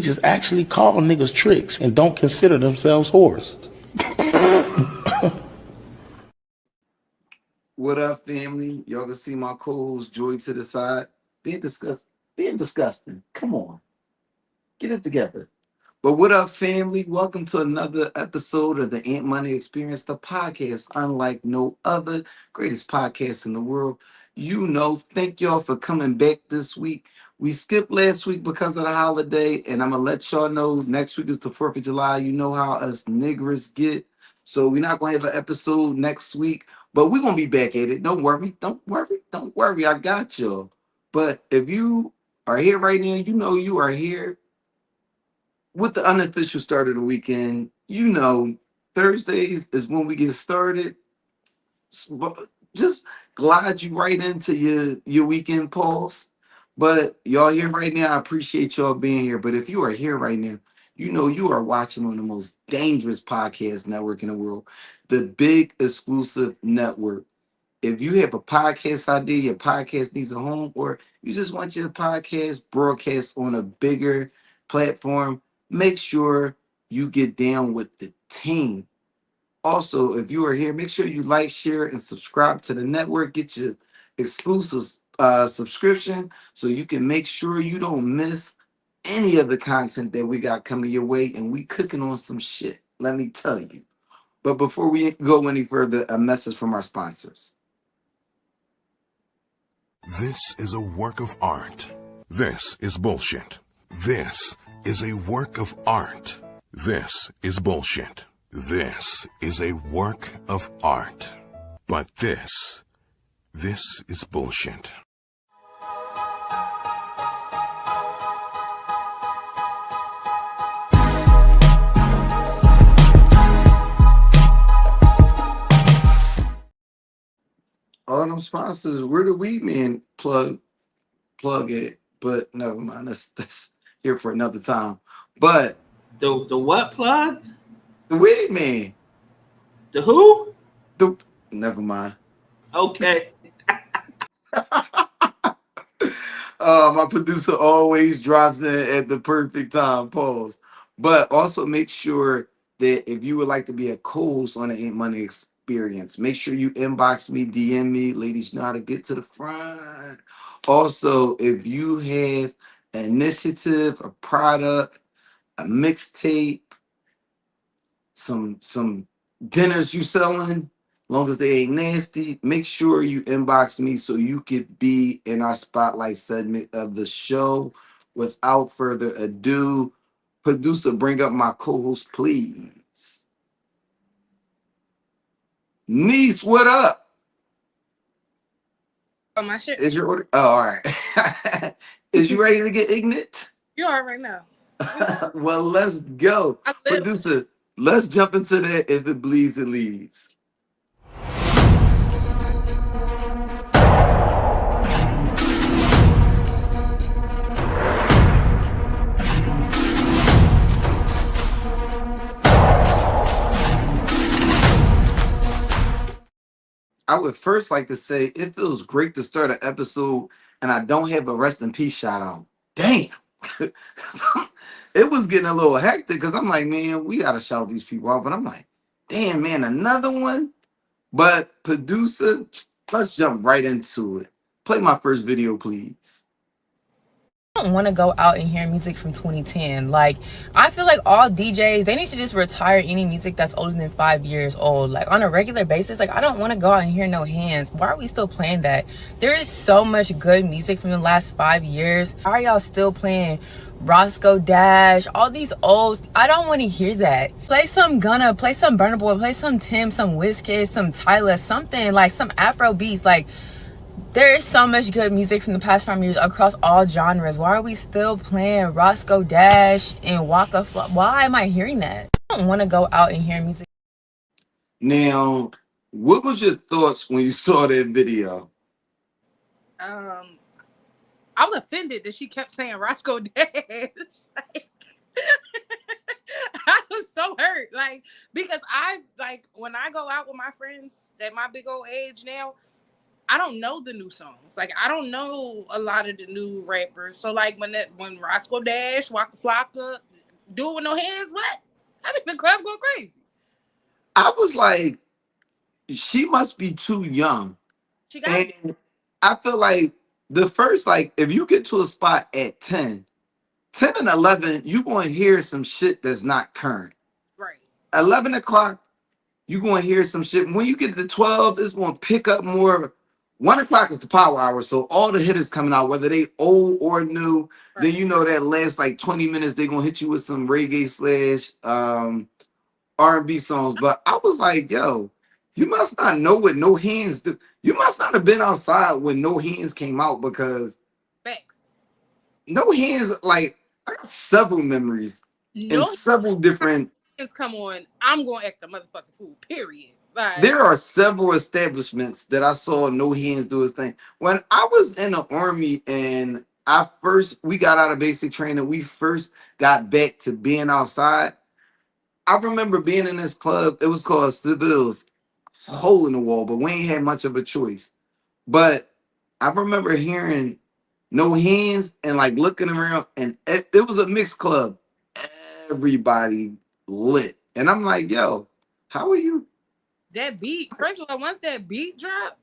bitches actually call niggas tricks and don't consider themselves whores. What up, family? Y'all can see my co-host Joy to the side. Being disgusting. Come on. Get it together. But what up, family? Welcome to another episode of the Ant Money Experience, the podcast, unlike no other, greatest podcast in the world. You know, thank y'all for coming back this week. We skipped last week because of the holiday, and I'm gonna let y'all know next week is the 4th of July. You know how us niggers get. So we're not gonna have an episode next week, but we're gonna be back at it. Don't worry, don't worry, don't worry. I got y'all. But if you are here right now, you know you are here with the unofficial start of the weekend. You know, Thursdays is when we get started. Just glide you right into your weekend pulse. But y'all here right now, I appreciate y'all being here. But if you are here right now, you know you are watching on the most dangerous podcast network in the world, the Big Exclusive Network. If you have a podcast idea, your podcast needs a home, or you just want your podcast broadcast on a bigger platform, make sure you get down with the team. Also, if you are here, make sure you like, share, and subscribe to the network. Get your exclusive subscription so you can make sure you don't miss any of the content that we got coming your way. And we cooking on some shit, let me tell you. But before we go any further, a message from our sponsors. This is a work of art. This is bullshit. This is a work of art. This is bullshit. This is a work of art. But this is bullshit. All them sponsors, where the weed man plug it, but never mind. That's here for another time. But The what plug? the weed man, The who? the never mind. Okay. My producer always drops in at the perfect time. Pause. But also make sure that if you would like to be a co-host on the Ain't Money Experience, make sure you inbox me, DM me. Ladies know how to get to the front. Also, if you have an initiative, a product, a mixtape, some dinners you selling, long as they ain't nasty, make sure you inbox me so you could be in our spotlight segment of the show. Without further ado, producer, bring up my co-host, please. Niece, what up? Oh, my shit. Is your order? Oh, all right. Is you ready to get ignorant? You are right now. Well, let's go. Producer, let's jump into that. If it bleeds, it leads. I would first like to say it feels great to start an episode and I don't have a rest in peace shout out. Damn. It was getting a little hectic because I'm like, man, we got to shout these people out. But I'm like, damn, man, another one? But producer, let's jump right into it. Play my first video, please. I don't want to go out and hear music from 2010. Like, I feel like all DJs, they need to just retire any music that's older than 5 years old. Like, on a regular basis, like, I don't want to go out and hear no hands. Why are we still playing that? There is so much good music from the last 5 years. Why are y'all still playing Roscoe Dash, all these old? I don't want to hear that. Play some Gunna, play some Burna Boy, play some Tim, some Wizkid, some Tyler, something like some Afro beats. Like, there is so much good music from the past 5 years across all genres. Why are we still playing Roscoe Dash and Waka Flocka? Why am I hearing that? I don't want to go out and hear music. Now, what was your thoughts when you saw that video? I was offended that she kept saying Roscoe Dash. I was so hurt. Like, because when I go out with my friends at my big old age now, I don't know the new songs. Like I don't know a lot of the new rappers. So like when Roscoe Dash, Waka Flocka, do it with no hands, what? I think the club go crazy. I was like, she must be too young. She got me. And I feel like the first, like, if you get to a spot at 10 and 11, you're going to hear some shit that's not current. Right. 11 o'clock, you're going to hear some shit. When you get to 12, it's going to pick up more. 1 o'clock is the power hour. So all the hitters coming out, whether they old or new, Right. then you know that last like 20 minutes, they're going to hit you with some reggae slash R&B songs. But I was like, yo, you must not know what No Hands do. You must not have been outside when No Hands came out, because Facts. No Hands, like, I got several memories and No several different. hands come on. I'm gonna act a motherfucking fool. Period. Like There are several establishments that I saw No Hands do his thing. When I was in the army and we got out of basic training, we first got back to being outside. I remember being in this club. It was called Civils, hole in the wall, but we ain't had much of a choice. But I remember hearing No Hands and like looking around, and it was a mixed club. Everybody lit, and I'm like, yo, how are you? that beat. First of all, once that beat drop,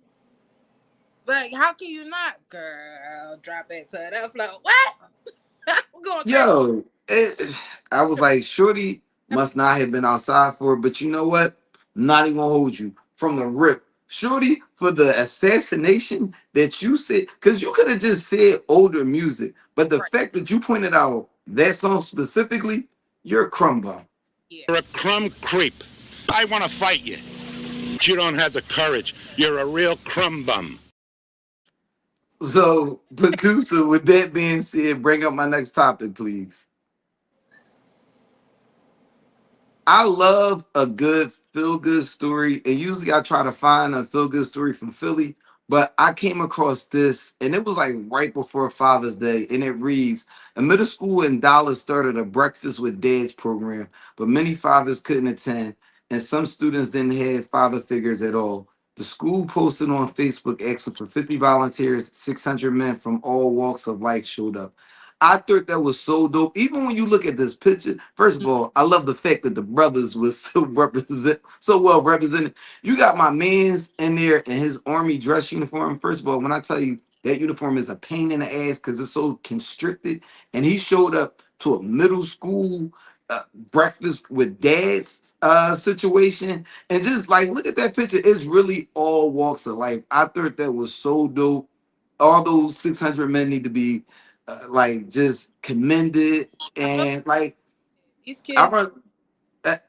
like how can you not, girl, drop it to the floor? What? I'm going crazy. Yo, I was like, Shorty must not have been outside for it, but you know what? I'm not even gonna hold you from the rip. Shorty, for the assassination that you said, because you could have just said older music, but the Right. fact that you pointed out that song specifically, you're a crumb bum. Yeah. You're a crumb creep. I want to fight you. You don't have the courage. You're a real crumb bum. So, producer, with that being said, bring up my next topic, please. I love a good feel good story, and usually I try to find a feel good story from Philly, but I came across this, and it was like right before Father's Day, and it reads: a middle school in Dallas started a breakfast with dads program, but many fathers couldn't attend, and some students didn't have father figures at all. The school posted on Facebook asking for 50 volunteers, 600 men from all walks of life showed up. I thought that was so dope. Even when you look at this picture, first of all, I love the fact that the brothers was so well represented. You got my man's in there in his army dress uniform. First of all, when I tell you that uniform is a pain in the ass because it's so constricted, and he showed up to a middle school breakfast with dads situation, and just like look at that picture. It's really all walks of life. I thought that was so dope. All those 600 men need to be like just commended, I love and like these I kids. run,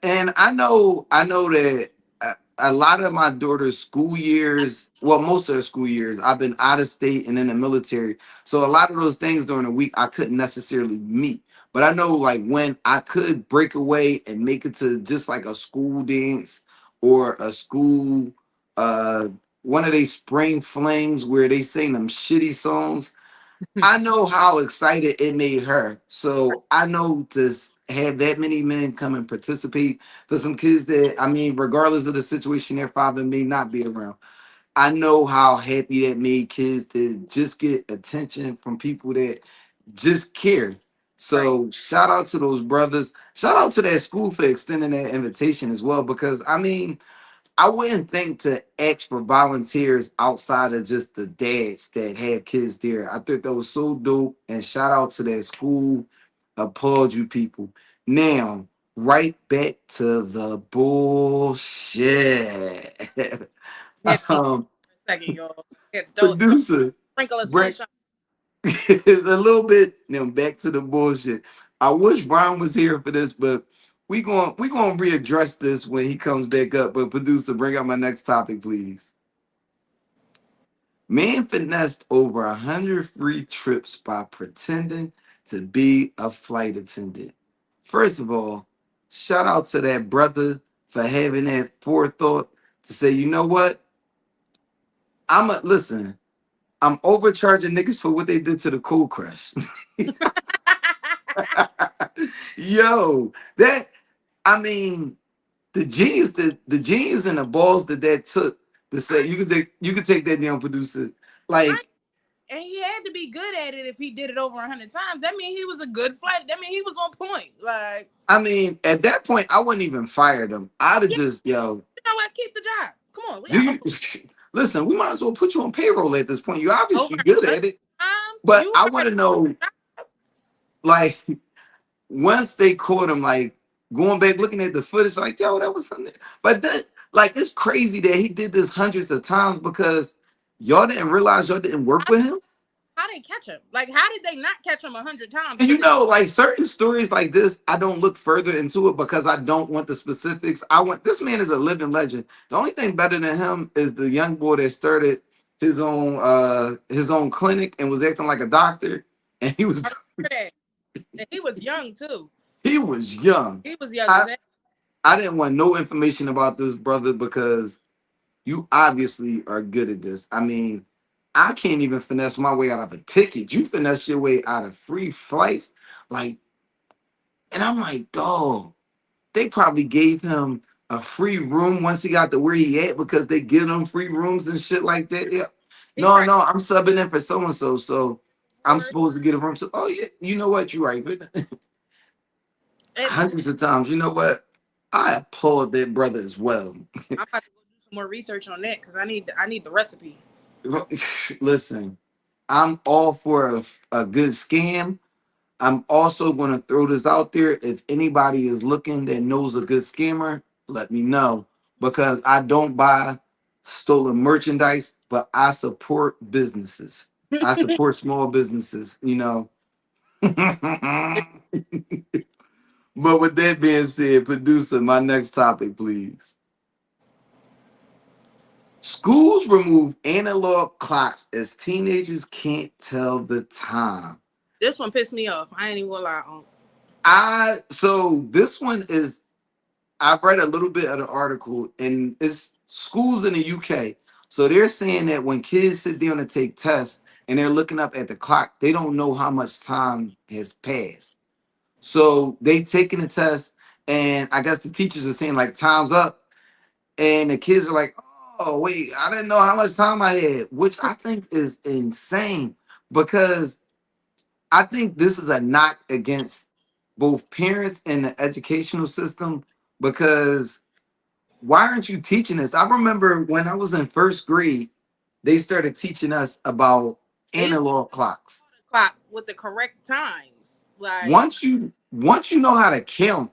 and I know that a lot of my daughter's school years, well, most of her school years, I've been out of state and in the military. So a lot of those things during the week I couldn't necessarily meet. But I know like when I could break away and make it to just like a school dance or a school uh one of these spring flings where they sing them shitty songs. I know how excited it made her. So I know have that many men come and participate for some kids that, I mean, regardless of the situation, their father may not be around. I know how happy that made kids to just get attention from people that just care. Right. So shout out to those brothers. Shout out to that school for extending that invitation as well, because I mean, I wouldn't think to ask for volunteers outside of just the dads that have kids there. I thought that was so dope. And shout out to that school. Applaud you people. Now, right back to the bullshit. Had to be um, for a second, y'all. Had to throw producer, sprinkle of bring sunshine. it's a little bit now back to the bullshit. I wish Brian was here for this, but we gonna readdress this when he comes back up. But producer, bring up my next topic, please. Man finessed over 100 free trips by pretending to be a flight attendant. First of all, shout out to that brother for having that forethought to say, you know what? Listen. I'm overcharging niggas for what they did to the Cool Crush. Yo, that I mean, the genius and the balls that took to say you could take that down, producer. Like, and he had to be good at it if he did it over 100 times. That means he was a good flight. That means he was on point. Like, I mean, at that point, I wouldn't even fire them. I'd have yeah, just, you know what? Keep the job. Come on, we do got you listen? We might as well put you on payroll at this point. You're over obviously good 100 at it, times. but You I are want to know, like, once they caught him, like going back looking at the footage, like, yo, that was something. But then, like, it's crazy that he did this hundreds of times because y'all didn't realize y'all didn't work with him. how they catch him? Like, how did they not catch him 100 times? And But you know, like certain stories like this, I don't look further into it because I don't want the specifics. I want this man is a living legend. The only thing better than him is the young boy that started his own clinic and was acting like a doctor. And he was that. And he was young too. he was young. He was young. I didn't want no information about this brother because you obviously are good at this. I mean, I can't even finesse my way out of a ticket. You finesse your way out of free flights. Like, and I'm like, dog, they probably gave him a free room once he got to where he at because they give him free rooms and shit like that. Yeah. No, I'm subbing in for so and so, so I'm supposed to get a room. So, oh yeah, you know what? You're right, but hundreds of times. You know what? I applaud that brother as well. I'm about to go do some more research on that because I need the recipe. Listen, I'm all for a good scam. I'm also going to throw this out there. If anybody is looking that knows a good scammer, let me know because I don't buy stolen merchandise, but I support businesses. I support small businesses, you know. But with that being said, producer, my next topic, please. Schools remove analog clocks as teenagers can't tell the time. This one pissed me off. I ain't even gonna lie on. So this one is I've read a little bit of the article and it's schools in the UK. So they're saying that when kids sit down to take tests and they're looking up at the clock, they don't know how much time has passed. So they taking the test and I guess the teachers are saying like time's up and the kids are like, oh wait, I didn't know how much time I had, which I think is insane because I think this is a knock against both parents and the educational system because why aren't you teaching this? I remember when I was in first grade, they started teaching us about analog clocks. Clock with the correct times. Like Once you know how to count,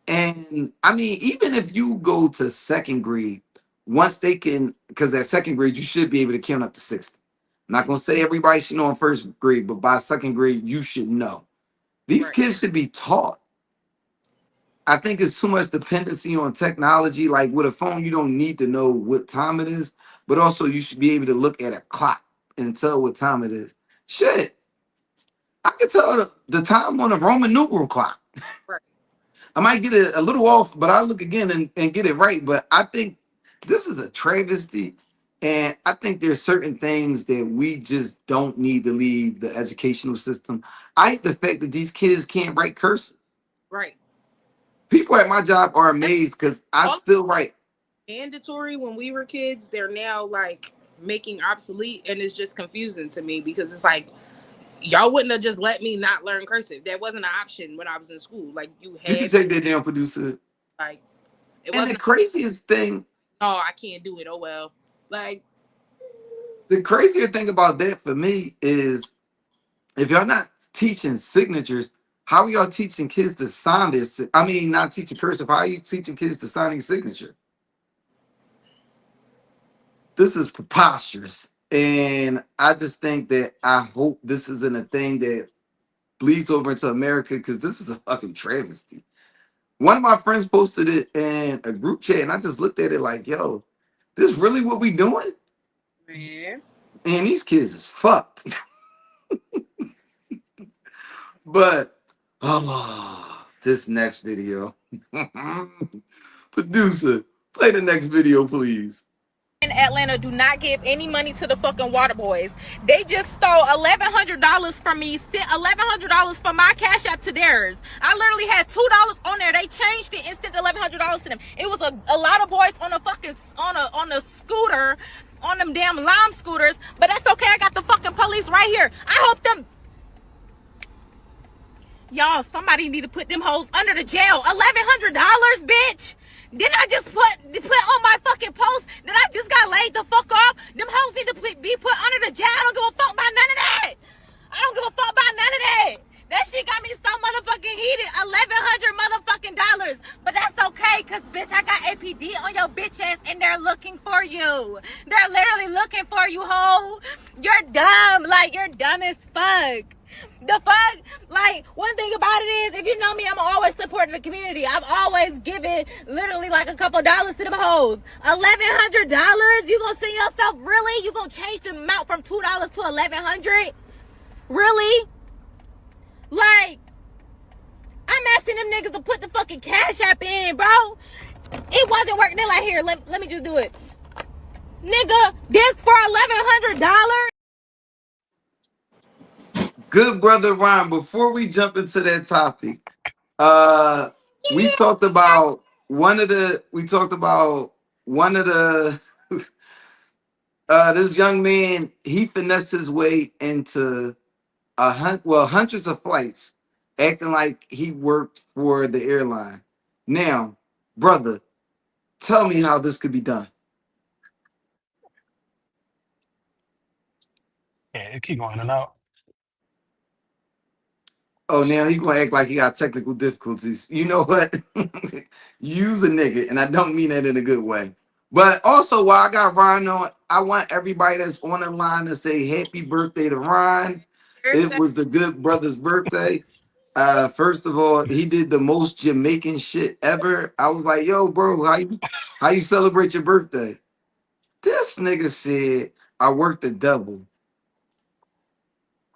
and I mean, even if you go to second grade, once they can, because at second grade you should be able to count up to 60. I'm not gonna say everybody should know in first grade, but by second grade you should know. These kids should be taught. I think it's too much dependency on technology. Like with a phone, you don't need to know what time it is, but also you should be able to look at a clock and tell what time it is. Shit, I can tell the time on a Roman numeral clock. right. I might get it a little off, but I'll look again and get it right. But I think this is a travesty. And I think there's certain things that we just don't need to leave the educational system. I hate the fact that these kids can't write cursive. Right. People at my job are amazed because I still write. Mandatory when we were kids, they're now like making obsolete, and it's just confusing to me because it's like y'all wouldn't have just let me not learn cursive. That wasn't an option when I was in school. Like you can had take that down, producer. like it And wasn't the craziest thing, oh, I can't do it. Oh well. Like the crazier thing about that for me is if y'all not teaching signatures, how are y'all teaching kids to sign their I mean, not teaching cursive, how are you teaching kids to sign their signature? This is preposterous. And I just think that I hope this isn't a thing that bleeds over into America because this is a fucking travesty. One of my friends posted it in a group chat and I just looked at it like, yo, this really what we doing? man. And these kids is fucked. But this next video. Producer, play the next video, please. in Atlanta do not give any money to the fucking water boys. They just stole $1,100 from me, sent $1,100 from my cash app to theirs. I literally had $2 on there. They changed it and sent $1,100 to them. It was a lot of boys on a fucking on a scooter, on them damn lime scooters, but that's okay. I got the fucking police right here. I hope them. Y'all, somebody need to put them hoes under the jail. $1,100, bitch. Didn't I just put on my fucking post that I just got laid the fuck off? Them hoes need to be put under the jail. I don't give a fuck about none of that. I don't give a fuck about none of that. That shit got me so motherfucking heated. $1,100 motherfucking dollars. But that's okay, cause bitch, I got APD on your bitch ass and they're looking for you. They're literally looking for you, hoe. You're dumb. Like, you're dumb as fuck. The fuck? Like, one thing about it is, if you know me, I'm always supporting the community. I've always given literally like a couple dollars to them hoes. $1,100? You gonna send yourself, really? You gonna change the amount from $2 to $1,100? Really? Like, I'm asking them niggas to put the fucking cash app in, bro. It wasn't working. They're like, here, let me just do it. Nigga, this for $1,100? Good brother Ron, before we jump into that topic, we talked about one of the this young man, he finessed his way into hundreds of flights, acting like he worked for the airline. Now, brother, tell me how this could be done. Yeah, it keep going in and out. Oh, now he gonna act like he got technical difficulties. You know what? Use a nigga, and I don't mean that in a good way. But also, while I got Ron on, I want everybody that's on the line to say happy birthday to Ron. It was the good brother's birthday. First of all, he did the most Jamaican shit ever. I was like, yo, bro, how you celebrate your birthday? This nigga said, I worked a double.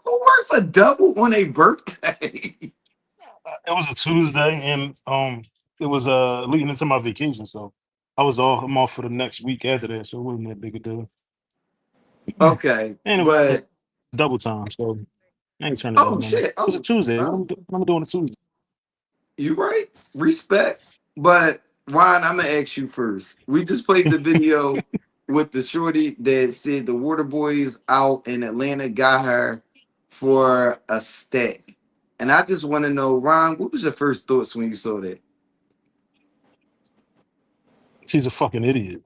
Who works a double on a birthday? It was a Tuesday, and it was leading into my vacation, so I'm off for the next week after that, so it wasn't that big a deal. Okay, And it was but double time, so I ain't turning oh down money. shit. It was a Tuesday. Uh, What am I doing a Tuesday? you right. Respect. But Ron, I'm gonna ask you first. We just played the video with the shorty that said the water boys out in Atlanta got her for a stack. And I just want to know, Ron, what was your first thoughts when you saw that? She's a fucking idiot.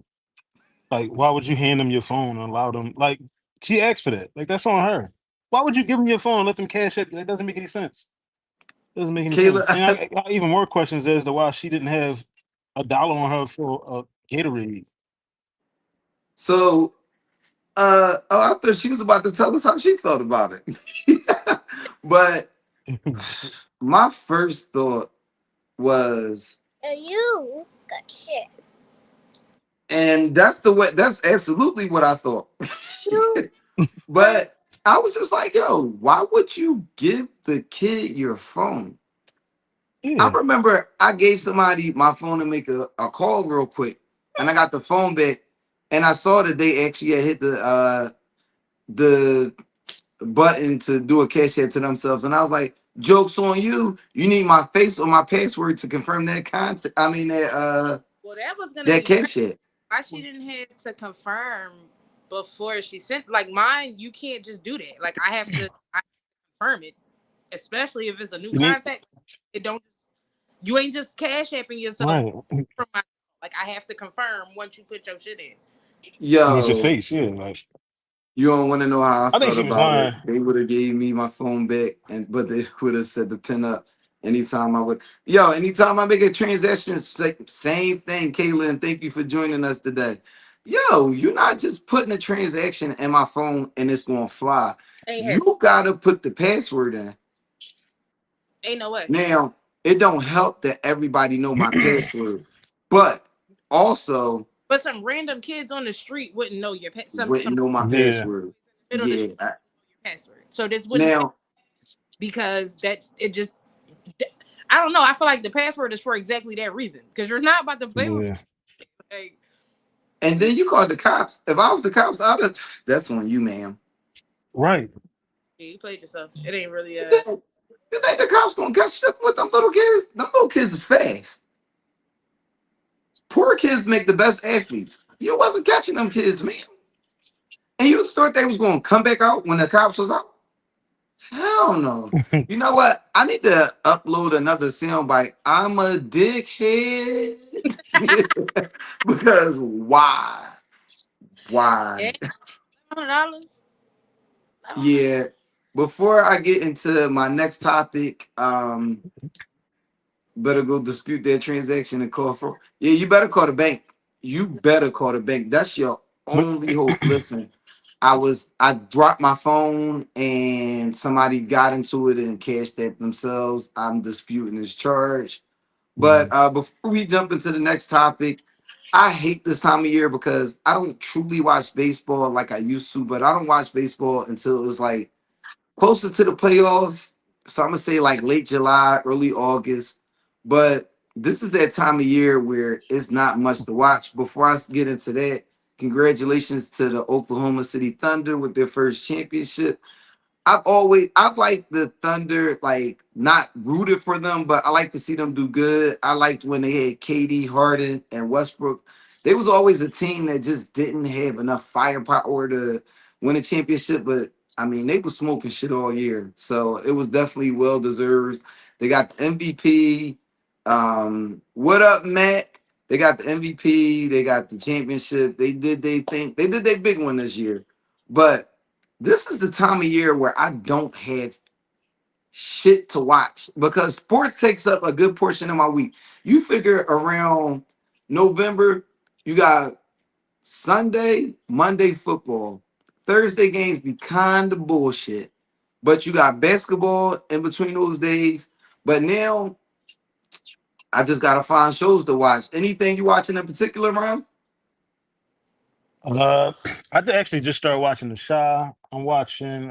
Like, why would you hand them your phone and allow them? Like, she asked for that. Like, that's on her. Why would you give them your phone and let them cash it? That doesn't make any sense. Doesn't make any sense. And Kayla, I got even more questions as to why she didn't have $1 on her for a Gatorade. so I thought she was about to tell us how she felt about it. But my first thought was, you got shit. and that's absolutely what I thought. But I was just like, yo, why would you give the kid your phone? I Yeah. remember I gave somebody my phone to make a call real quick, and I got the phone back, and I saw that they actually had hit the button to do a cash app to themselves, and I was like, "Jokes on you! You need my face or my password to confirm that content. I mean Well, that was gonna that be cash app." why she didn't have to confirm before she sent. Like mine, you can't just do that. Like I have to confirm it, especially if it's a new You need, contact. It don't. You ain't just cash apping yourself right. from my. Like I have to confirm once you put your shit in. You need your Yo, face. Yeah. Like, you don't want to know how I I think felt she was about it. lying. They would have gave me my phone back, but they would have set the pin up anytime I would. Yo, anytime I make a transaction, same thing, Kayla, and thank you for joining us today. Yo, you're not just putting a transaction in my phone and it's gonna fly. Ain't You gotta put the password in. no way. Now, it don't help that everybody know my password, but also But some random kids on the street wouldn't know your wouldn't know my Yeah. password. middle of the Yeah. street your password. So this wouldn't Now, because that it just I don't know. I feel like the password is for exactly that reason because you're not about to play with Yeah. like, And then you called the cops. If I was the cops, I'd have. That's on you, ma'am. Right. Yeah, you played yourself. It ain't really You think the cops gonna catch you with them little kids? Them little kids is fast. Poor kids make the best athletes. You wasn't catching them kids, man. And you thought they was gonna come back out when the cops was out? Hell no. You know what? I need to upload another sound bite. I'm a dickhead. Because why? yeah, Why? $100. Yeah. Before I get into my next topic, better go dispute that transaction and call for. Yeah, you better call the bank. You better call the bank. That's your But only hope. Listen, I dropped my phone and somebody got into it and cashed that themselves. I'm disputing this charge. But mm, before we jump into the next topic, I hate this time of year because I don't truly watch baseball like I used to, but I don't watch baseball until it's like closer to the playoffs. So I'm gonna say like late July, early August. But this is that time of year where it's not much to watch. Before I get into that, congratulations to the Oklahoma City Thunder with their first championship. I've liked the Thunder, like not rooted for them, but I like to see them do good. I liked when they had KD, Harden, and Westbrook. They was always a team that just didn't have enough firepower to win a championship, but I mean they was smoking shit all year, so it was definitely well deserved. They got the MVP. What up, Matt? They got the MVP. They got the championship. They did they think they did their big one this year, but this is the time of year where I don't have shit to watch because sports takes up a good portion of my week. You figure around November, you got Sunday, Monday football. Thursday games be kind of bullshit, but you got basketball in between those days. But now I just gotta find shows to watch. Anything you watching in particular, Ron? uh, I actually just started watching The Shy. I'm watching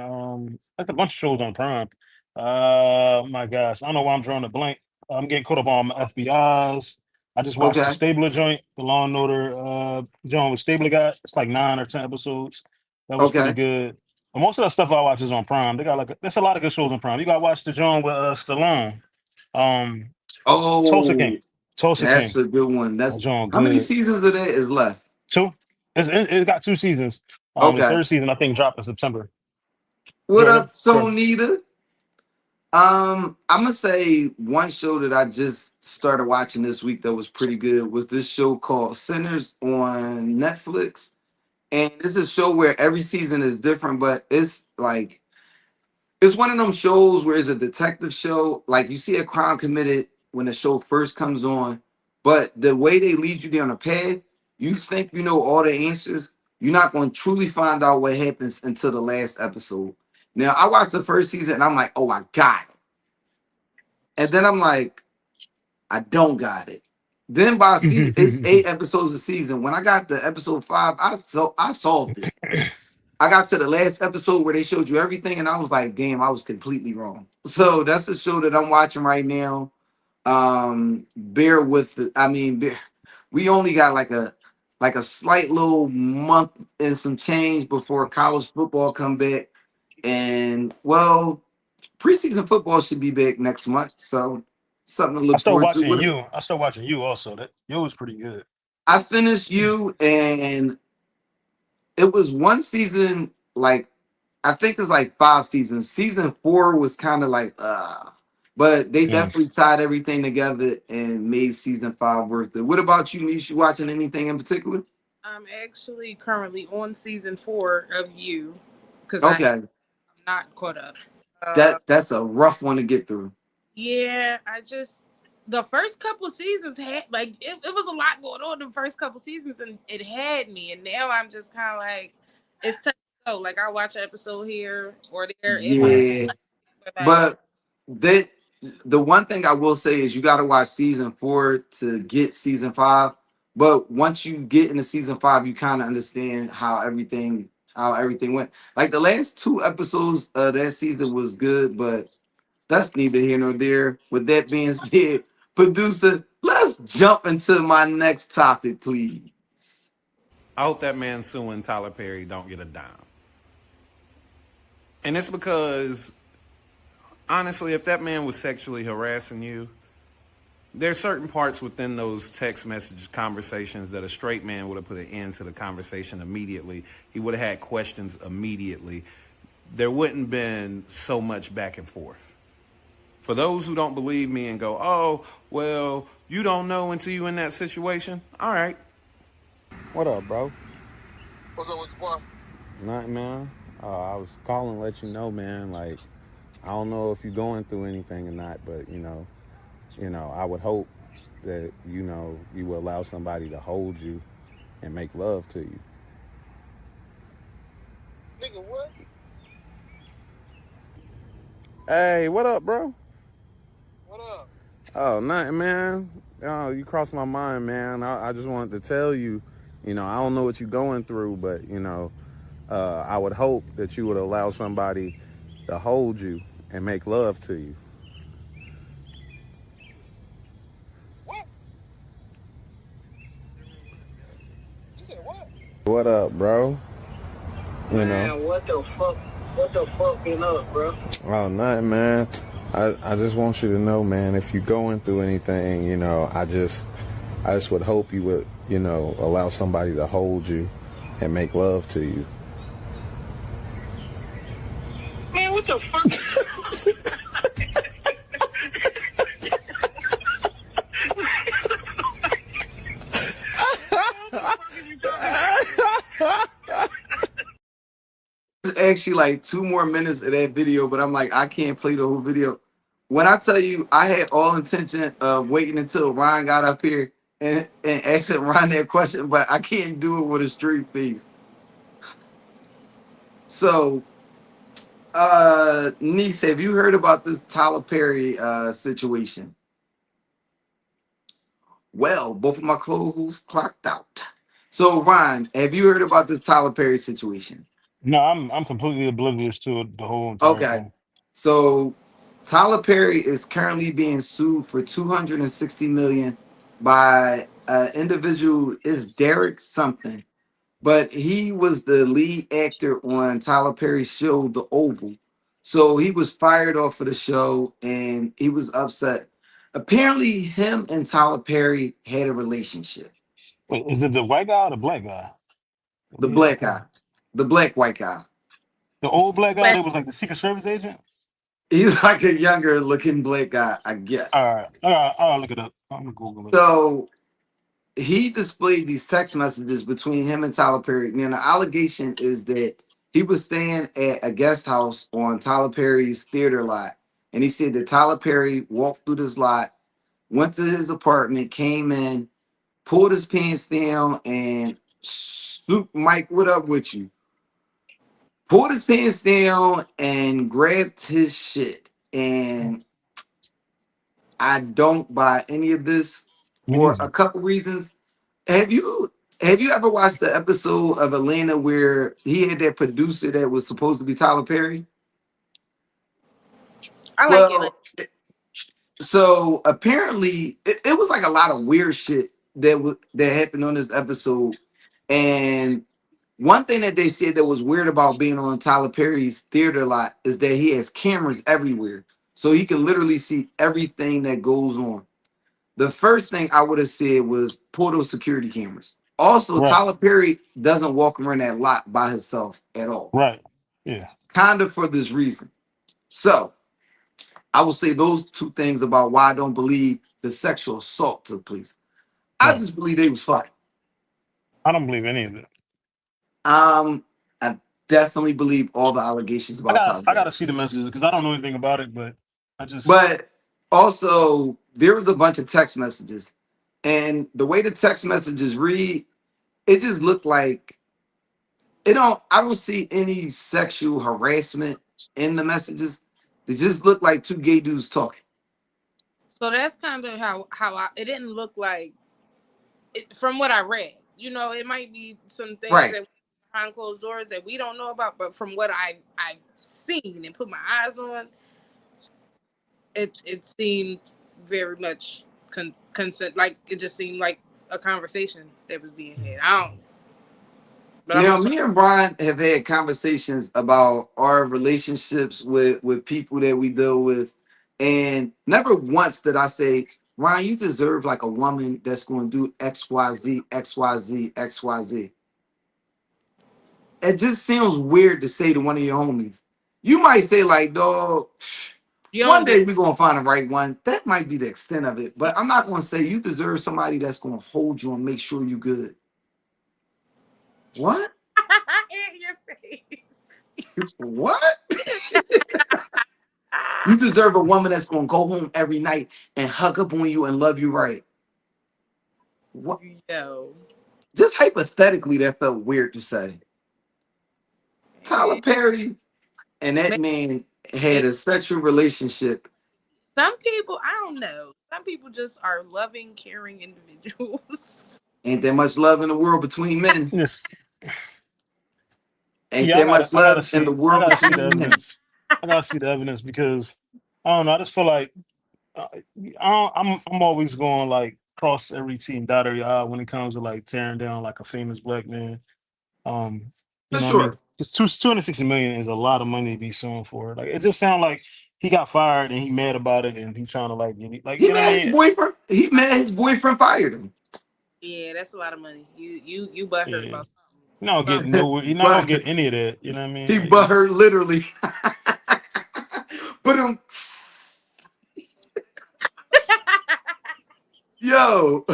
like a bunch of shows on Prime. My gosh, I don't know why I'm drawing a blank. I'm getting caught up on my FBI's. I just watched the Okay, Stabler joint, the Law and Order joint with Stabler guys. It's like 9 or 10 episodes. That was pretty okay. good. But most of the stuff I watch is on Prime. They got there's a lot of good shows on Prime. You got to watch the joint with Stallone. Um, Tulsa King. Oh, Tulsa that's King. a good one. That That's joint how many good. seasons of that is left? Two. It got 2 seasons. The Okay. third season I think dropped in September. What Jordan, up, Jordan. Sonita? I'm gonna say one show that I just started watching this week that was pretty good was this show called Sinners on Netflix. And it's a show where every season is different, but it's like it's one of them shows where it's a detective show. Like you see a crime committed when the show first comes on, but the way they lead you down a path, you think you know all the answers. You're not going to truly find out what happens until the last episode. Now, I watched the first season and I'm like, oh, I got it. And then I'm like, I don't got it. Then by season, it's 8 episodes a season. When I got to episode 5, I solved it. I got to the last episode where they showed you everything, and I was like, damn, I was completely wrong. So that's a show that I'm watching right now. Bear with the, I mean, we only got like a slight little month and some change before college football come back. And well, preseason football should be back next month. So something to I look started forward to. watching you. I started watching you also. That you was pretty good. I finished you and it was one season like I think there's like 5 seasons. Season 4 was kind of like but they Mm. definitely tied everything together and made season 5 worth it. What about you, Nish? You watching anything in particular? I'm actually currently on season 4 of You because I'm Okay. not caught up. That's a rough one to get through. Yeah, the first couple seasons had like it was a lot going on in the first couple seasons and it had me, and now I'm just kind of like it's tough to go. Like I watch an episode here or there, it might, Yeah. but like But that the one thing I will say is you got to watch season 4 to get season 5. But once you get into season 5, you kind of understand how everything went. Like the last 2 episodes of that season was good, but that's neither here nor there. With that being said, producer, let's jump into my next topic, please. I hope that man suing Tyler Perry don't get a dime. And it's because, honestly, if that man was sexually harassing you, there's certain parts within those text message conversations that a straight man would have put an end to the conversation immediately. He would have had questions immediately. There wouldn't have been so much back and forth. For those who don't believe me and go, oh, well, you don't know until you're in that situation. All right. What up, bro? What's up with the boy? Nothing, man. I was calling to let you know, man, like, I don't know if you're going through anything or not, but, you know, I would hope that, you will allow somebody to hold you and make love to you. Nigga, what? Hey, what up, bro? What up? Oh, nothing, man. Oh, you crossed my mind, man. I just wanted to tell you, I don't know what you're going through, but, I would hope that you would allow somebody to hold you and make love to you. What? You said what? What up, bro? Man, what the fuck? What the fuck is up, bro? Oh, nothing, man. I just want you to know, man, if you're going through anything, I just would hope you would, allow somebody to hold you and make love to you. Man, what the fuck? Actually like 2 more minutes of that video, but I'm like, I can't play the whole video. When I tell you, I had all intention of waiting until Ryan got up here and asking Ryan that question, but I can't do it with a straight face. So, niece, have you heard about this Tyler Perry situation? Well, both of my co-hosts clocked out. So, Ryan, have you heard about this Tyler Perry situation? No, I'm completely oblivious to it, the whole entire Okay. thing. So Tyler Perry is currently being sued for 260 million by an individual is Derek something, but he was the lead actor on Tyler Perry's show The Oval. So he was fired off of the show and he was upset. Apparently him and Tyler Perry had a relationship. Wait, is it the white guy or the black guy? The Yeah, black guy. The black white guy. the old black guy But that was like the Secret Service agent? He's like a younger looking black guy, I All guess. right. I'll look it up. I'm going to Google it. So he displayed these text messages between him and Tyler Perry. Now, the allegation is that he was staying at a guest house on Tyler Perry's theater lot. And he said that Tyler Perry walked through this lot, went to his apartment, came in, pulled his pants down, and Mike, what up with you? Pulled his pants down and grabbed his shit. And I don't buy any of this Me for neither. a couple reasons. Have you ever watched the episode of Atlanta where he had that producer that was supposed to be Tyler Perry? I like it. Well, so apparently it was like a lot of weird shit that happened on this episode. And one thing that they said that was weird about being on Tyler Perry's theater lot is that he has cameras everywhere. So he can literally see everything that goes on. The first thing I would have said was pull those security cameras. Also, Right. Tyler Perry doesn't walk around that lot by himself at all. Right. Yeah. Kind of for this reason. So I will say those 2 things about why I don't believe the sexual assault took place. I Right. just believe they was fucking. I don't believe any of it. I definitely believe all the allegations about Tyler I Perry. gotta see the messages because I don't know anything about it, but But also, there was a bunch of text messages, and the way the text messages read, it just looked like I don't see any sexual harassment in the messages. They just look like 2 gay dudes talking. So that's kind of how it didn't look like it, from what I read. It might be some things Right. that behind closed doors that we don't know about, but from what I've seen and put my eyes on, it seemed very much consent. Like it just seemed like a conversation that was being had. But I'm Now, also me and Brian have had conversations about our relationships with people that we deal with, and never once did I say, Ryan, you deserve like a woman that's going to do X, Y, Z, X, Y, Z, X, Y, Z. It just sounds weird to say to one of your homies. You might say like, dog, you one don't day do we're gonna find the right one. That might be the extent of it, but I'm not gonna say you deserve somebody that's gonna hold you and make sure you good. What? in your face. What? You deserve a woman that's gonna go home every night and hug up on you and love you right. What? Yo. Just hypothetically, that felt weird to say. Tyler Man. Perry and that Man, man had a sexual relationship. some people, I don't know. Some people just are loving, caring individuals. Ain't that much love in the world between men. Yes. Ain't Yeah, that much love in the I world gotta see the between men. evidence. I gotta see the evidence because I don't know. I just feel like uh, I'm always going like cross every T and dot every I when it comes to like tearing down like a famous black man. Um, you For know what I mean? sure. Because 260 million is a lot of money to be suing for. Like it just sounds like he got fired and he mad about it and he's trying to like get like He you know what I mad his mean? boyfriend. He mad his boyfriend fired him. Yeah, that's a lot of money. You butthurt Yeah. about You're not gonna get something. nowhere. You're not gonna But get any of that. You know what I mean? he Like but her it's literally. But yo,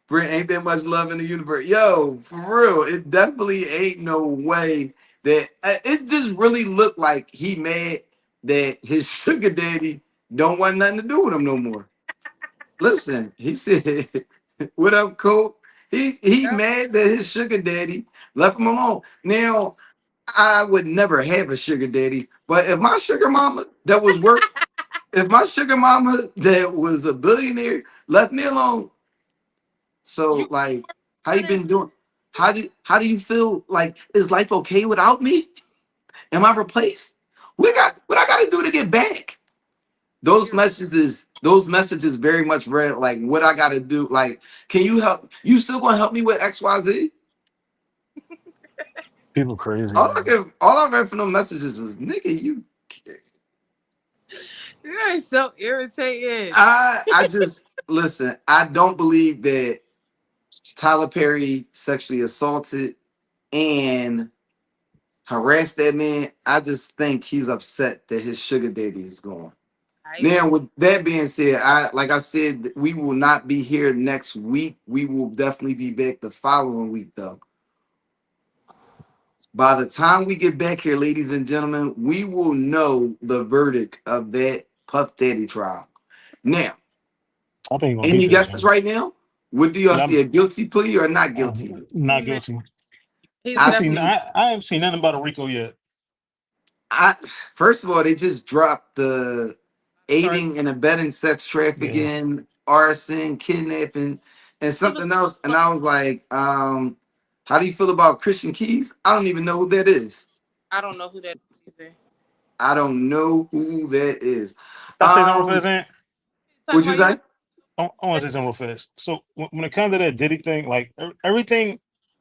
Brent, ain't that much love in the universe. Yo, for real, it definitely ain't no way that it just really looked like he mad that his sugar daddy don't want nothing to do with him no more. Listen, he said, "What up, Colt?" He Yep. mad that his sugar daddy left him alone. Now, I would never have a sugar daddy, but if my sugar mama that was work, if my sugar mama that was a billionaire left me alone, so You like, how you honest. been doing? How do you feel? Like, is life okay without me? Am I replaced? What I got to do to get back? Those messages very much read like what I got to do. Like, can you help? You still gonna help me with X Y Z? people crazy, All man. I read from those messages is nigga, you. You are so irritating. I just listen. I don't believe that Tyler Perry sexually assaulted and harassed that man. I just think he's upset that his sugar daddy is gone. I Now, agree. with that being said, like I said, we will not be here next week. We will definitely be back the following week, though. By the time we get back here, ladies and gentlemen, we will know the verdict of that Puff Daddy trial. Now, I think he's gonna beat any that guesses joint. right now? What do y'all Yeah, see? A guilty plea or not I'm guilty? not Nah, guilty. he's I I seen. definitely see. I haven't seen nothing about a Rico yet. I First of all, they just dropped the charged. aiding and abetting sex Yeah, trafficking, arson, kidnapping, and He was something else. And I was like, how do you feel about Christian Keys? I don't even know who that is. I don't know who that is either. I don't know who that is. I say something real fast, Um, Aunt. Talking would you about you say? don't I want to say something real fast. So when it comes to that Diddy thing, like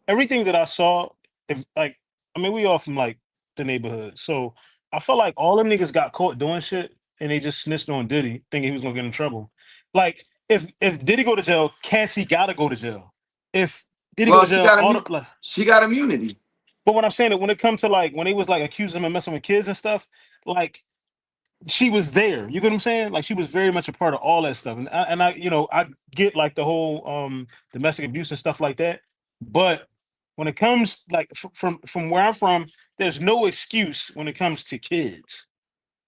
everything that I saw, if like, I mean, we all from like the neighborhood, so I felt like all them niggas got caught doing shit, and they just snitched on Diddy, thinking he was gonna get in trouble. Like, if Diddy go to jail, Cassie gotta go to jail. If Diddy go Well, to jail, all the like, she got immunity. but what I'm saying that when it comes to like when they was like accusing him of messing with kids and stuff, like she was there. You get what I'm saying? Like she was very much a part of all that stuff. And I I get like the whole domestic abuse and stuff like that. But when it comes like from where I'm from, there's no excuse when it comes to kids.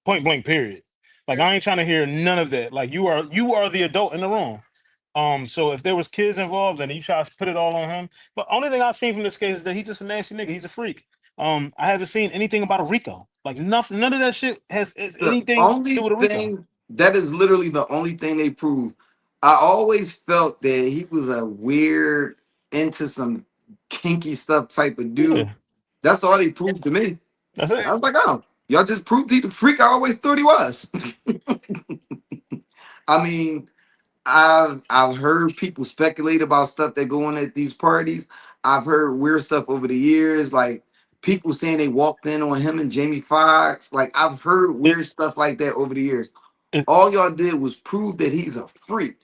Point blank period. Like true. I ain't trying to hear none of that. Like you are the adult in the room. So if there was kids involved and you try to put it all on him, but only thing I've seen from this case is that he's just a nasty nigga. He's a freak. I haven't seen anything about a Rico. Like nothing, none of that shit has The anything to do only with a Rico. thing that is literally the only thing they prove. I always felt that he was a weird, into some kinky stuff type of dude. Yeah, That's all they proved to me. that's I it. I was like, oh, y'all just proved he the freak I always thought he was. I mean, I've heard people speculate about stuff that go on at these parties. I've heard weird stuff over the years, like people saying they walked in on him and Jamie Foxx. Like I've heard It, weird stuff like that over the years. it, All y'all did was prove that he's a freak.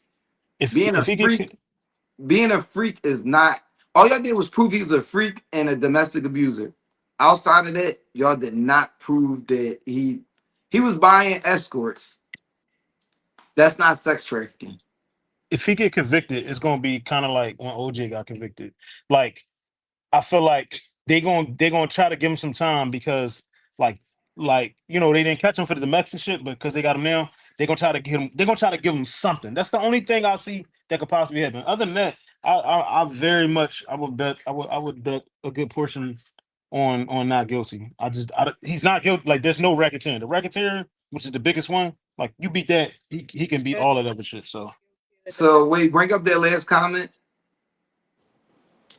Being if a he get freak, being a freak is not. All y'all did was prove he's a freak and a domestic abuser. Outside of that, y'all did not prove that he was buying escorts. That's not sex trafficking. if he get convicted, it's gonna be kind of like when OJ got convicted. Like I feel like they gonna try to give him some time because like they didn't catch him for the domestic shit, but because they got him now, they're gonna try to give him something. That's the only thing I see that could possibly happen. Other than that, I very much I would bet a good portion on not guilty. He's not guilty. Like there's no racketeering. The racketeering, which is the biggest one, like you beat that, he can beat all that other shit. So So wait, bring up that last comment.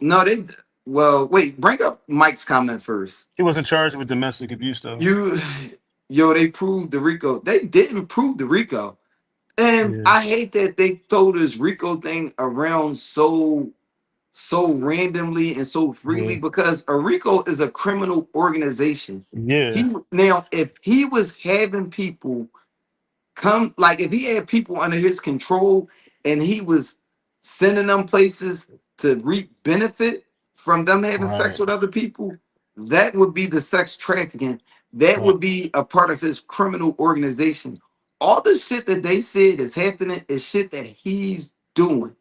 No, they. Well, wait, bring up Mike's comment first. he wasn't charged with domestic abuse though. You, yo, they proved the Rico. They didn't prove the Rico, and Yeah, I hate that they throw this Rico thing around so randomly and so freely yeah, because a Rico is a criminal organization. yeah. Now, if he was having people come, like if he had people under his control and he was sending them places to reap benefit from them having sex Right, with other people, that would be the sex trafficking. That right. would be a part of his criminal organization. All the shit that they said is happening is shit that he's doing.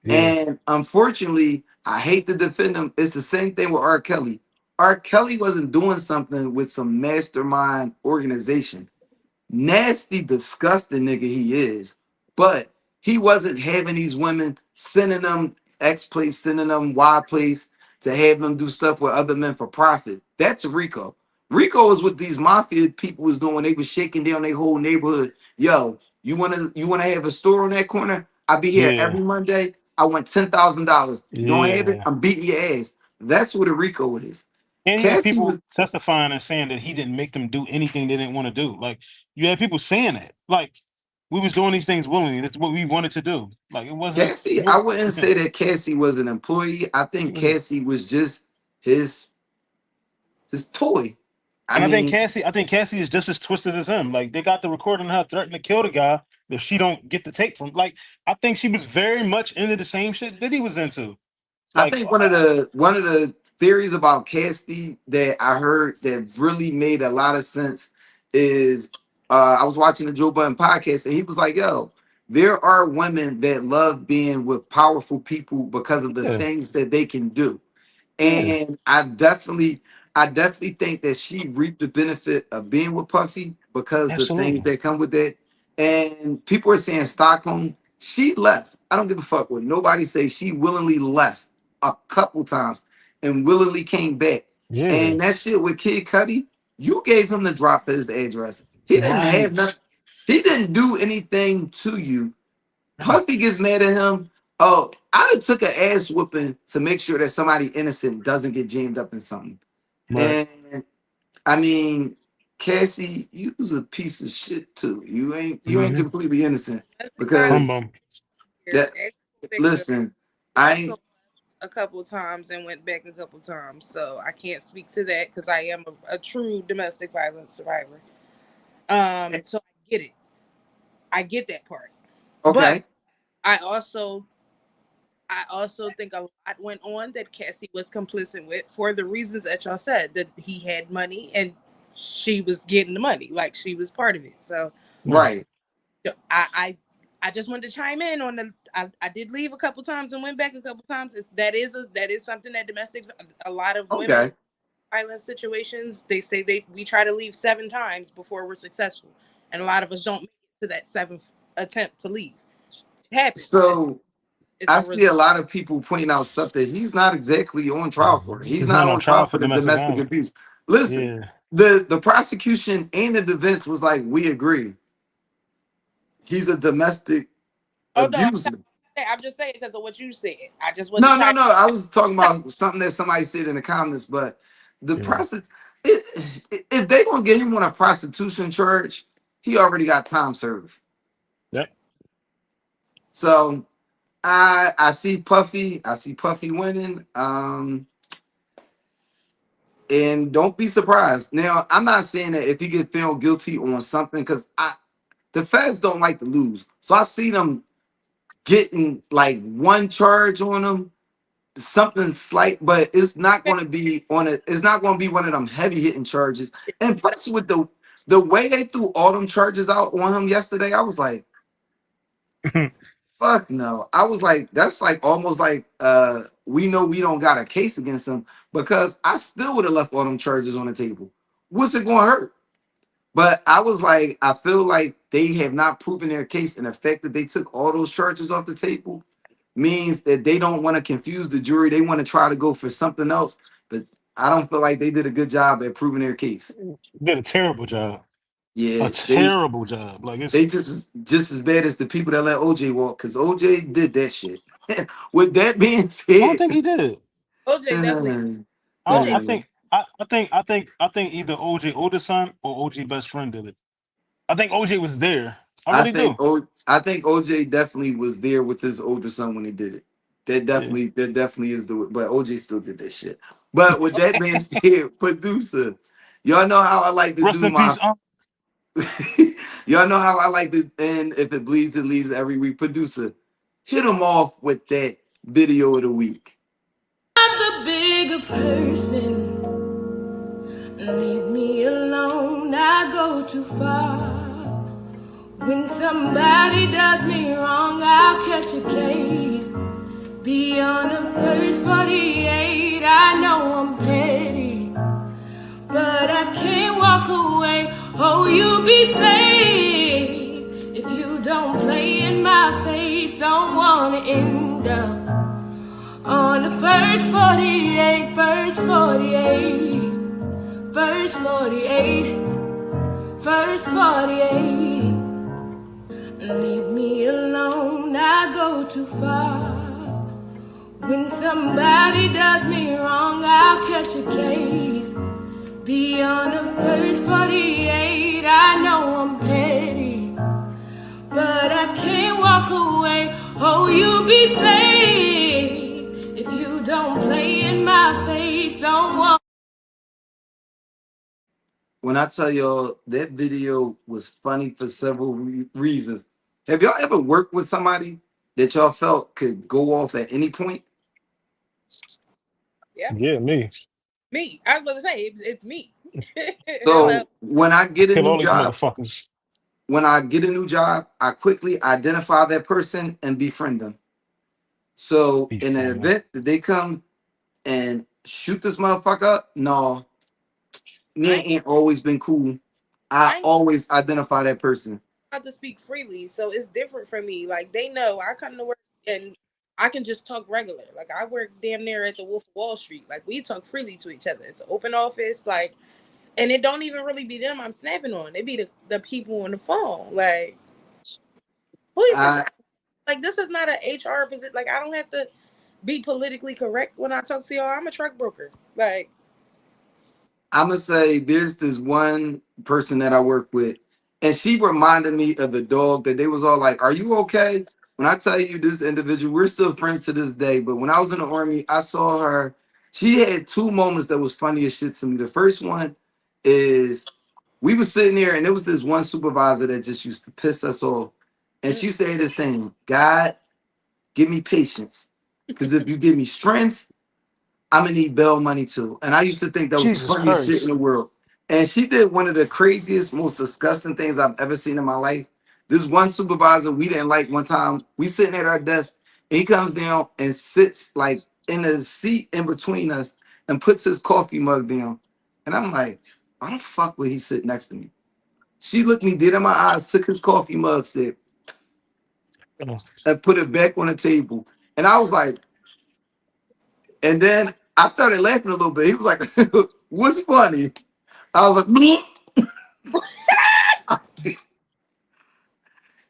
Yeah, And unfortunately, I hate to defend him. It's the same thing with R. Kelly. R. Kelly wasn't doing something with some mastermind organization. Nasty, disgusting nigga he is. But he wasn't having these women sending them X place, sending them Y place to have them do stuff with other men for profit. That's Rico. Rico is what these mafia people was doing. They was shaking down their whole neighborhood. Yo, you wanna have a store on that corner? I'll be here yeah, every Monday. I want $10,000. You don't have it? yeah. I'm beating your ass. That's what a Rico is. And you had Cassie was people testifying and saying that he didn't make them do anything they didn't want to do. Like you had people saying that. Like we was doing these things willingly. That's what we wanted to do. Like it wasn't. Cassie, I wouldn't Yeah, say that Cassie was an employee. I think yeah. Cassie was just his his toy. I And mean, I think Cassie is just as twisted as him. Like they got the recording of her threatening to kill the guy if she don't get the tape from. Like I think she was very much into the same shit that he was into. I Like think one of the theories about Cassie that I heard that really made a lot of sense is I was watching the Joe Budden podcast and he was like, "Yo, there are women that love being with powerful people because of the yeah, things that they can do." yeah, And I definitely think that she reaped the benefit of being with Puffy because the things absolutely. that come with that. And people are saying Stockholm, she left. I don't give a fuck what nobody say. She willingly left a couple times and willingly came back. Yeah, And that shit with Kid Cudi, you gave him the drop for his address. He didn't have right, nothing. He didn't do anything to you. right, Puffy gets mad at him. Oh, I done took an ass whooping to make sure that somebody innocent doesn't get jammed up in something. right. And I mean, Cassie, you was a piece of shit too. You ain't Mm-hmm. completely innocent Domestic Bum because violence bum. that here, ex victim listen, I also left a couple times and went back a couple times. So I can't speak to that because I am a true domestic violence survivor. So I get it. I get that part. But okay. I also I also think a lot went on that Cassie was complicit with for the reasons that y'all said, that he had money and she was getting the money, like she was part of it. So Right. Right. I just wanted to chime in on the. I did leave a couple times and went back a couple times. That is something that domestic, a lot of women Okay. violence situations, they say we try to leave 7 times before we're successful, and a lot of us don't make it to that 7th attempt to leave. It happens. So It's I a see result. a lot of people pointing out stuff that he's not exactly on trial for. He's He's not not on on trial trial for for the domestic domestic violence. abuse. Listen, Yeah. the prosecution and the defense was like, we agree. He's a domestic Oh no, abuser. I'm just saying because of what you said. I just want to No, no, chime. no. I was talking about something that somebody said in the comments, but the Yeah. if they gonna get him on a prostitution charge, he already got time served. Yep. So I see Puffy. I see Puffy winning. And don't be surprised. Now, I'm not saying that if he get found guilty on something, because the feds don't like to lose. So I see them getting like one charge on them, something slight, but it's not going to be on it. It's not going to be one of them heavy hitting charges. And plus, with the way they threw all them charges out on him yesterday, I was like, fuck no. I was like, that's like almost like we know we don't got a case against him, because I still would have left all them charges on the table. What's it going to hurt? But I was like, I feel like they have not proven their case, and the fact that they took all those charges off the table means that they don't want to confuse the jury. They want to try to go for something else. But I don't feel like they did a good job at proving their case. Did a terrible job. Yeah, A terrible job. Like they it's. just as bad as the people that let OJ walk, because OJ did that shit. With that being I said, don't think he did. OJ definitely. I OJ. think. I think either OJ older son or OJ best friend did it. I think OJ was there. I really do. I think OJ definitely was there with his older son when he did it. That definitely is the, but OJ still did that shit. But with that being said, producer, y'all know how I like to Rest do in peace. my y'all know how I like to end. If it bleeds, it leads every week. Producer, hit them off with that video of the week. I'm the bigger person. Leave me alone, I go too far. When somebody does me wrong, I'll catch a case. Beyond the first 48, I know I'm petty, but I can't walk away. Oh, you be safe if you don't play in my face. Don't wanna end up on the first 48, first 48, first 48, first 48. Leave me alone, I go too far. When somebody does me wrong, I'll catch a case. Beyond the first 48, I know I'm petty, but I can't walk away. Oh, you be safe if you don't play in my face. Don't walk. When I tell y'all that video was funny for several reasons. Have y'all ever worked with somebody that y'all felt could go off at any point? Yeah. Yeah, me. Me. I was about to say it's me. So when I get a Kill new all these job, motherfuckers. I quickly identify that person and befriend them. So in the Befriend them. event that they come and shoot this motherfucker up, no, me ain't always been cool. I always identify that person. I have to speak freely, so it's different for me. Like they know I come to work and I can just talk regular. Like I work damn near at the Wolf of Wall Street. Like we talk freely to each other. It's an open office. Like, and it don't even really be them I'm snapping on. It be the people on the phone. Like, please, like this is not an HR position. Like I don't have to be politically correct when I talk to y'all. I'm a truck broker. Like I'm gonna say there's this one person that I work with, and she reminded me of the dog that they was all like, "Are you okay?" When I tell you this individual, we're still friends to this day. But when I was in the army, I saw her. She had two moments that was funny as shit to me. The first one is we was sitting there, and there was this one supervisor that just used to piss us off, and she said the same: "God, give me patience, because if you give me strength, I'm gonna need bail money too." And I used to think that was the Jesus funniest shit in Christ. the world. And she did one of the craziest, most disgusting things I've ever seen in my life. This one supervisor we didn't like one time, we sitting at our desk, and he comes down and sits like in the seat in between us and puts his coffee mug down. And I'm like, why the fuck would he sit next to me? She looked me dead in my eyes, took his coffee mug, said, and put it back on the table. And I was like, and then I started laughing a little bit. He was like, what's funny? I was like, "Bleep."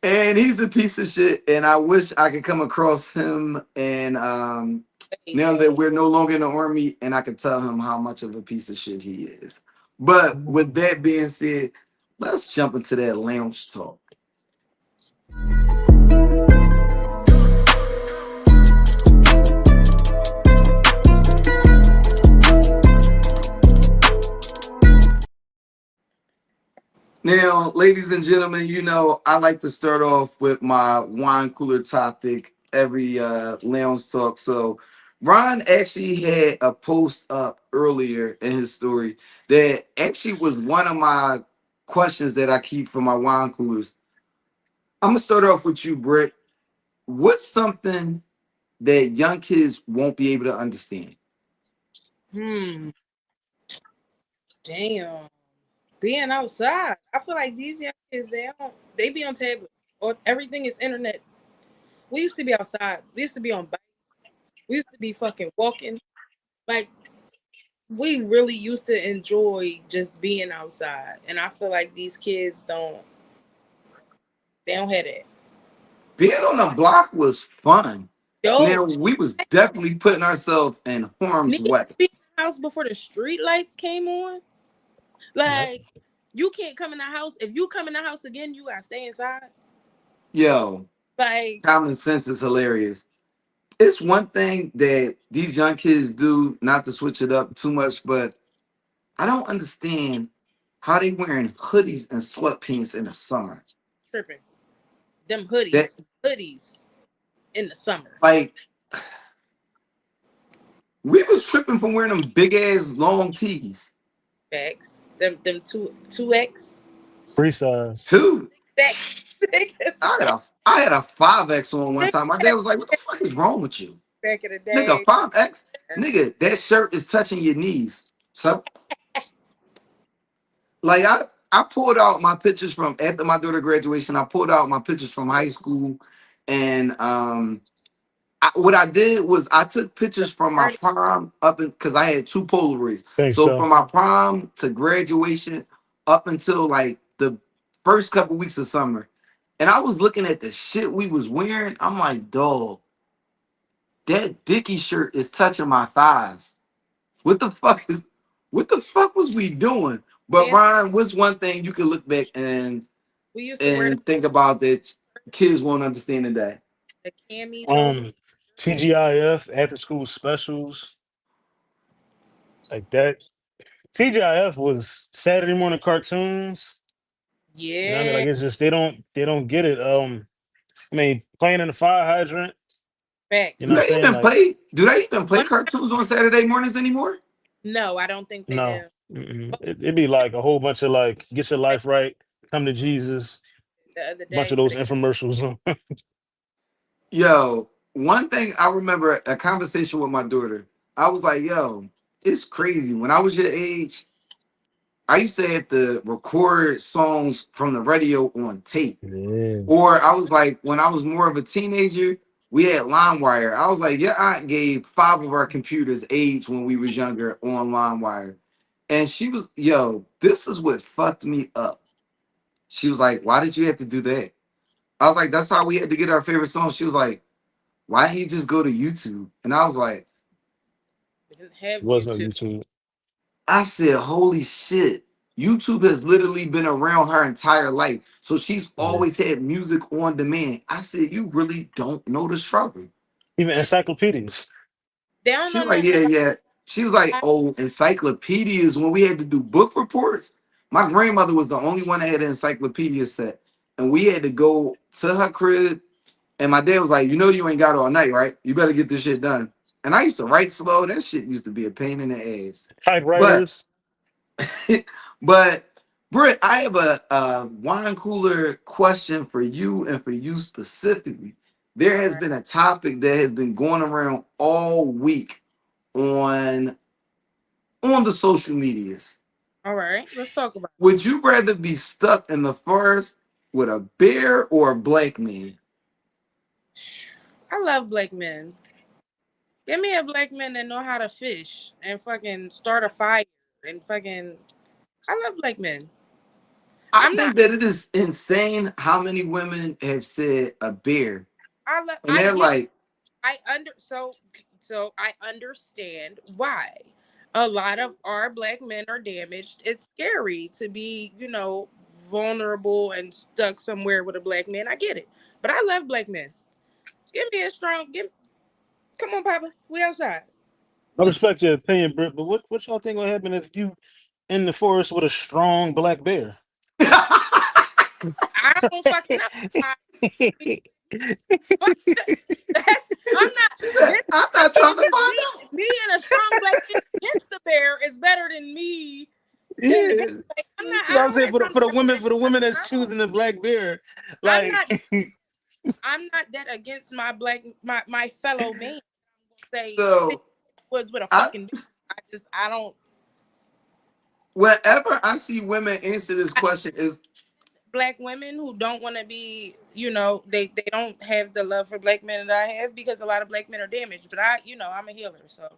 And he's a piece of shit. And I wish I could come across him. And now that we're no longer in the army, and I could tell him how much of a piece of shit he is. But with that being said, let's jump into that lounge talk. Now, ladies and gentlemen, you know I like to start off with my wine cooler topic every lounge talk. So, Ron actually had a post up earlier in his story that actually was one of my questions that I keep for my wine coolers. I'm gonna start off with you, Britt. What's something that young kids won't be able to understand? Hmm. Damn. Being outside. I feel like these young kids, they be on tablets or everything is internet. We used to be outside. We used to be on bikes. We used to be fucking walking. Like we really used to enjoy just being outside. And I feel like these kids they don't have that. Being on the block was fun. Now Yo, we was definitely putting ourselves in harm's niggas way. be in the house before the street lights came on. Yep. Like you can't come in the house. If you come in the house again, you gotta stay inside. Yo, Like common sense is hilarious. It's one thing that these young kids do, not to switch it up too much, but I don't understand how they wearing hoodies and sweatpants in the summer. tripping. Them That hoodies in the summer. like we was tripping from wearing them big ass long tees. Facts. Them two X. Free size. Too. X. I had a 5X on one time. My dad was like, "What the fuck is wrong with you, Back in the nigga? day. 5X, nigga. That shirt is touching your knees." So like I pulled out my pictures from after my daughter graduation. I pulled out my pictures from high school, and what I did was I took pictures from my Party. prom up because I had two Polaroids. Thanks, So so. from my prom to graduation up until like the first couple weeks of summer, and I was looking at the shit we was wearing. I'm like, dog, that Dickie shirt is touching my thighs. What the fuck is? What the fuck was we doing? But And Ryan, what's one thing you can look back we used to wear and think about that kids won't understand today? the camis over Um, TGIF after school specials like that. TGIF was Saturday morning cartoons. You know what I mean? Yeah. Like it's just they don't get it. I mean, playing in the fire hydrant. You Facts. know what I'm saying? Like Do they even play One cartoons on Saturday mornings anymore? no, I don't think they no, do. it'd be like a whole bunch of like get your life right, come to Jesus, The other bunch of day, but those infomercials. Yo, one thing I remember a conversation with my daughter. I was like, yo, it's crazy. When I was your age, I used to have to record songs from the radio on tape. Yeah. Or I was like, when I was more of a teenager, we had LimeWire. I was like, your aunt gave 5 of our computers AIDS when we was younger on LimeWire. And she was, yo, this is what fucked me up. She was like, why did you have to do that? I was like, that's how we had to get our favorite songs. She was like, why didn't you just go to YouTube? And I was like, they didn't have Was no YouTube. YouTube. I said, holy shit. YouTube has literally been around her entire life. So she's Yeah. always had music on demand. I said, you really don't know the struggle. Even encyclopedias. They don't She know was like, nothing yeah, about yeah. She was like, that. oh, encyclopedias. When we had to do book reports, my grandmother was the only one that had an encyclopedia set. And we had to go to her crib. And my dad was like, you know, you ain't got all night, right? You better get this shit done. And I used to write slow. That shit used to be a pain in the ass. But, Typewriters. but, Britt, I have a wine cooler question for you and for you specifically. There All has right. been a topic that has been going around all week on the social medias. All right. Let's talk about Would you rather be stuck in the forest with a bear or a black man? it. I love black men. Give me a black man that know how to fish and fucking start a fire and fucking I love black men. I I'm not think that it is insane how many women have said a bear, and I they're get like, I under so I understand why. A lot of our black men are damaged. It's scary to be, vulnerable and stuck somewhere with a black man. I get it. But I love black men. Give me a strong give come on, Papa. We outside. I We respect your opinion, Britt, but what y'all think gonna happen if you in the forest with a strong black bear? I don't fucking know. I'm not. She said, I'm not trying to find out. Me and a strong black man against the bear is better than me in the Yeah. game. Like, I'm not. You I know what I'm don't saying? have time For to the women, represent for the women that's no. choosing the black bear, I'm like not. I'm not that against my my fellow man. Say So woods with a I fucking. I don't. whenever I see women answer this question is Black women who don't want to be, they don't have the love for black men that I have because a lot of black men are damaged. But I'm a healer, so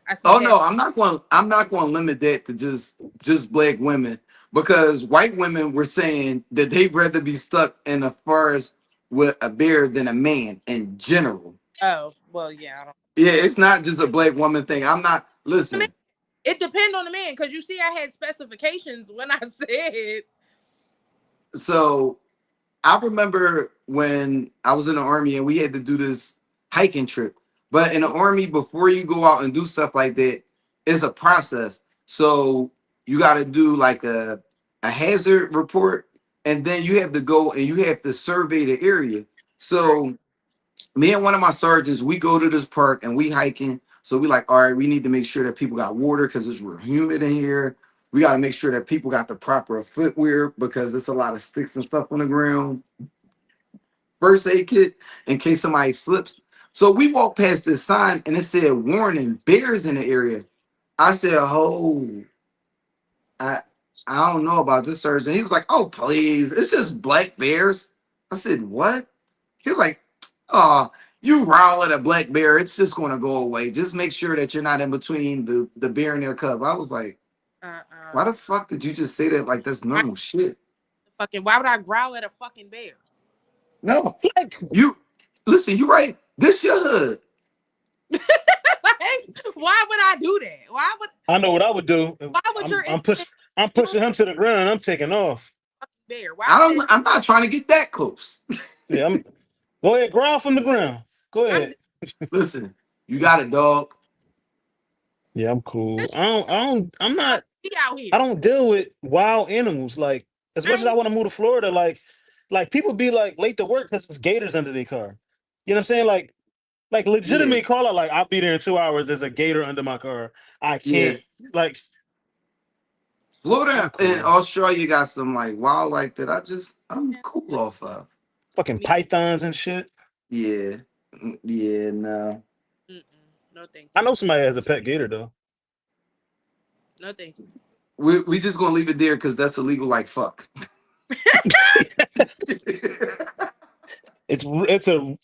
I see oh that. no, I'm not going to limit that to just black women because white women were saying that they'd rather be stuck in a forest with a bear than a man in general. Oh well, yeah. I don't. Yeah, it's not just a black woman thing. I'm not I mean, listen. it depends on the man because you see, I had specifications when I said. So I remember when I was in the army and we had to do this hiking trip. But in the army, before you go out and do stuff like that, it's a process. So you got to do like a hazard report, and then you have to go and you have to survey the area. So me and one of my sergeants, we go to this park and we hiking. So we like, all right, we need to make sure that people got water because it's real humid in here. We got to make sure that people got the proper footwear because there's a lot of sticks and stuff on the ground. First aid kit in case somebody slips. So we walked past this sign and it said warning, bears in the area. I said, oh, I I don't know about this surgeon. He was like, oh please, it's just black bears. I said, what? He was like, oh, you growl at a black bear, it's just gonna go away. Just make sure that you're not in between the bear and their cub. I was like, why the fuck did you just say that like that's normal shit? Why would I growl at a fucking bear? No, you listen, you right. This your hood. Why would I do that? Why would I know what I would do. Why would your I'm pushing him to the ground. I'm taking off. bear? I'm not trying to get that close. Yeah, go ahead, growl from the ground. Go ahead. Listen, you got a dog. Yeah, I'm cool. I'm not. Be out here. I don't deal with wild animals. Like as much as I want to move to Florida, like people be like late to work because there's gators under their car. You know what I'm saying? Like legitimately call out like I'll be there in 2 hours. There's a gator under my car. I can't like. Florida and Australia got some like wildlife that I'm cool off of. Fucking pythons and shit. Yeah, yeah, no. No thank you. I know somebody has a pet gator though. No thank you. We just gonna leave it there because that's illegal like fuck. It's a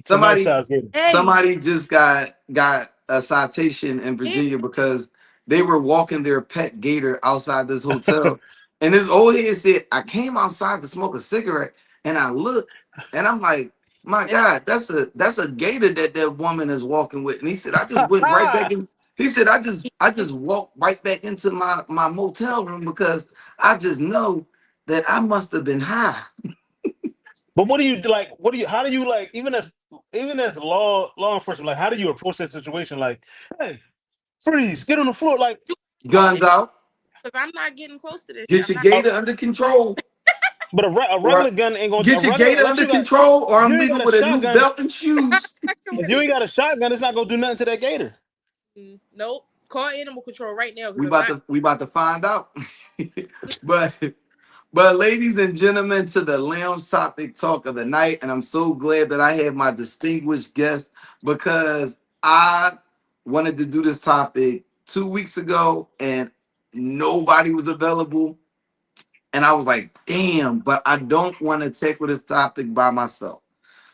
somebody just got a citation in Virginia because they were walking their pet gator outside this hotel. And this old head said, I came outside to smoke a cigarette and I looked and I'm like, my God, that's a gator that woman is walking with. And he said, I just went right back in. He said, I just walked right back into my motel room because I just know that I must have been high. But what do you like? How do you like? Even as law enforcement, like how do you approach that situation? Like, hey, freeze, get on the floor, like guns out. Because I'm not getting close to this. Get your gator under control. But a regular gun ain't gonna get your gator under control, or I'm leaving with a new belt and shoes. If you ain't got a shotgun, it's not gonna do nothing to that gator. Nope. Call animal control right now. We about to find out. But ladies and gentlemen, to the lounge topic talk of the night, and I'm so glad that I have my distinguished guest because I wanted to do this topic 2 weeks ago and nobody was available. And I was like, damn, but I don't want to tackle this topic by myself.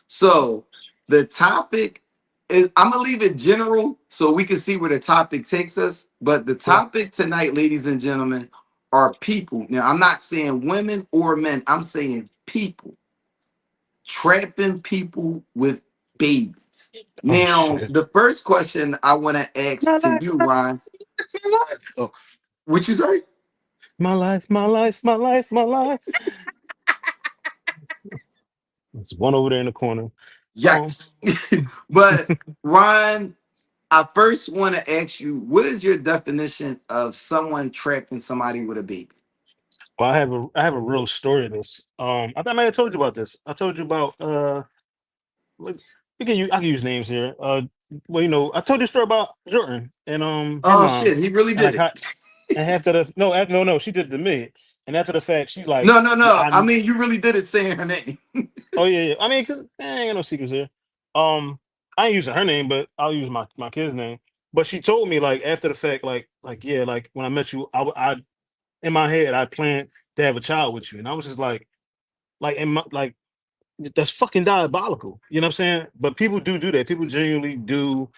So the topic is, I'm going to leave it general so we can see where the topic takes us. But the topic tonight, ladies and gentlemen, are people. Now, I'm not saying women or men. I'm saying people. Trapping people with babies. Now, the first question I want to ask to you, Ron. What you say? My life, my life, my life, my life. There's one over there in the corner. Yes. But Ron, I first want to ask you, what is your definition of someone trapping somebody with a baby? Well, I have a real story of this. I think I might have told you about this. I told you about what- I can use names here. Well, I told you a story about Jordan and her Oh mom shit, he really and did like it. how and after the no no no she did it to me and after the fact she like No, no, yeah, no. I mean, you really did it saying her name. oh yeah, I mean because I ain't got no secrets here. Um, I ain't using her name, but I'll use my kid's name. But she told me like after the fact like yeah like when I met you I in my head I planned to have a child with you and I was just like in my like that's fucking diabolical. You know what I'm saying? But people do that. People genuinely do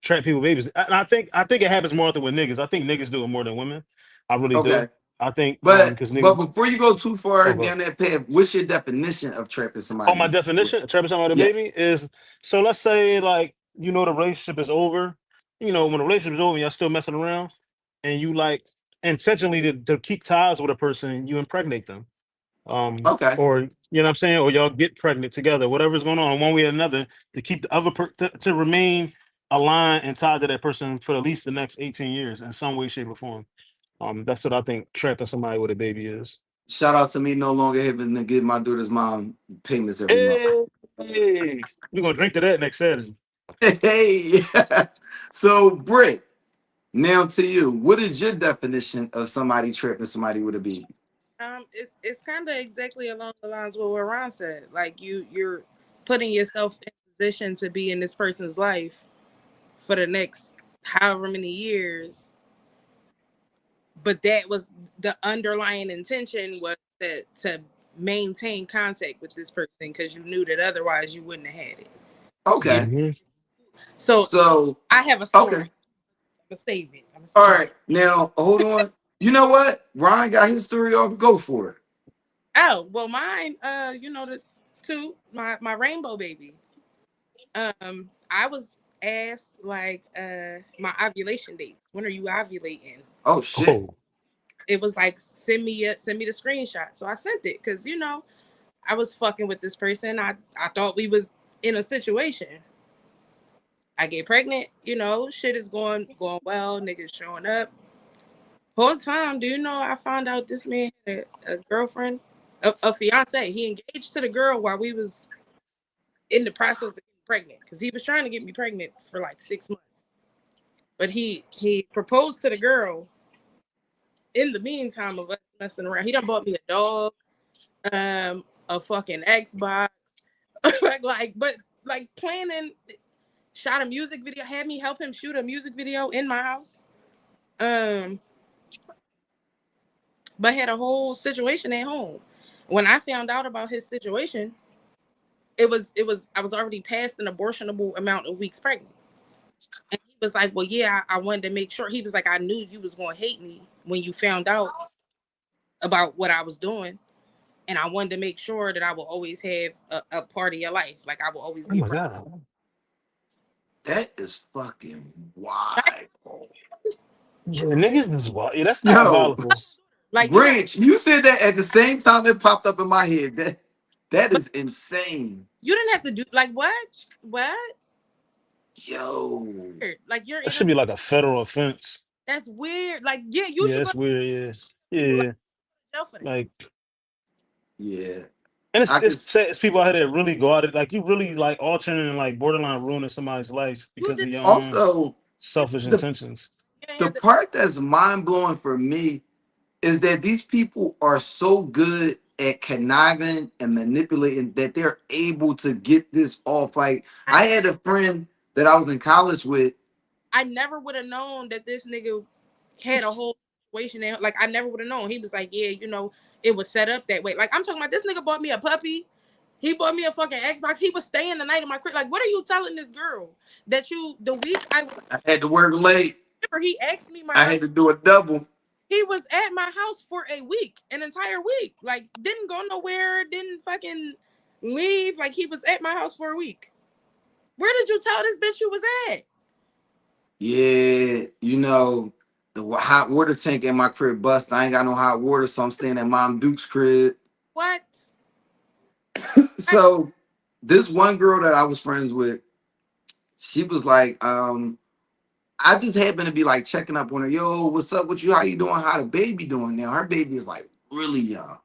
trap people babies. And I think it happens more often with niggas. I think niggas do it more than women. I really Okay. do. I think But because but niggas before you go too far okay. down that path, what's your definition of trapping Oh, my somebody? definition of trapping someone with a Yes. baby is so let's say like the relationship is over. When the relationship is over and y'all still messing around and you like intentionally to keep ties with a person, you impregnate them. Okay. Or you know what I'm saying, or y'all get pregnant together, whatever's going on, one way or another, to keep the other to remain aligned and tied to that person for at least the next 18 years in some way, shape, or form. That's what I think trapping somebody with a baby is. Shout out to me no longer having to give my daughter's mom payments every month. Hey, we're gonna drink to that next Saturday. Hey. So Britt, now to you. What is your definition of somebody trapping somebody with a baby? It's kind of exactly along the lines of what Ron said. Like you're putting yourself in position to be in this person's life for the next however many years, but that was the underlying intention was that to maintain contact with this person because you knew that otherwise you wouldn't have had it. Okay. Hmm. So So I have a okay. story. I'm gonna save it. I'm gonna All save it. right. Now hold on. You know what? Ryan got his story off. Go for it. Oh well, mine. The two my rainbow baby. I was asked like my ovulation dates. When are you ovulating? Oh shit. Oh, It was like send me the screenshot. So I sent it because I was fucking with this person. I thought we was in a situation. I get pregnant. Shit is going well. Niggas showing up. Whole time, do you know I found out this man had a girlfriend, a fiance. He engaged to the girl while we was in the process of getting pregnant because he was trying to get me pregnant for like 6 months. But he proposed to the girl in the meantime of us messing around. He done bought me a dog, a fucking Xbox, but planning, shot a music video, had me help him shoot a music video in my house. Um, but had a whole situation at home. When I found out about his situation, it was I was already past an abortionable amount of weeks pregnant. And he was like, well, yeah, I wanted to make sure. He was like, I knew you was going to hate me when you found out about what I was doing. And I wanted to make sure that I will always have a part of your life. Like I will always oh be a my part. god. That is fucking Right? wild. Yeah, niggas is wild. Yeah, that's Yo, diabolical. Like Branch, you said that at the same time it popped up in my head. That but is insane. you didn't have to do like what? What? Yo. Weird. Like you're That in a should be like a federal offense. that's weird. Like, yeah, you Yeah, should go that's to weird. Yeah, people like yeah. jail for that. Like, Yeah. and I could it's sad. It's people out here that really go out it like you really like altering and like borderline ruining somebody's life You because did of your own also selfish the intentions. you ain't the have to part that's mind blowing for me is that these people are so good at conniving and manipulating that they're able to get this off. Like I I had a friend that I was in college with. I never would have known that this nigga had a whole situation there. Like I never would have known. He was like, yeah, it was set up that way. Like I'm talking about this nigga bought me a puppy. He bought me a fucking Xbox. He was staying the night in my crib. Like, what are you telling this girl that the week I was I had to work late. remember he asked me my I birthday. had to do a double. He was at my house for a week, an entire week. Like, didn't go nowhere, didn't fucking leave. Like he was at my house for a week. Where did you tell this bitch you was at? Yeah, the hot water tank in my crib bust. I ain't got no hot water, so I'm staying at Mom Duke's crib. What? I, So this one girl that I was friends with, she was like, I just happen to be like checking up on her. Yo, what's up with you? How you doing? How the baby doing now? Her baby is like really young.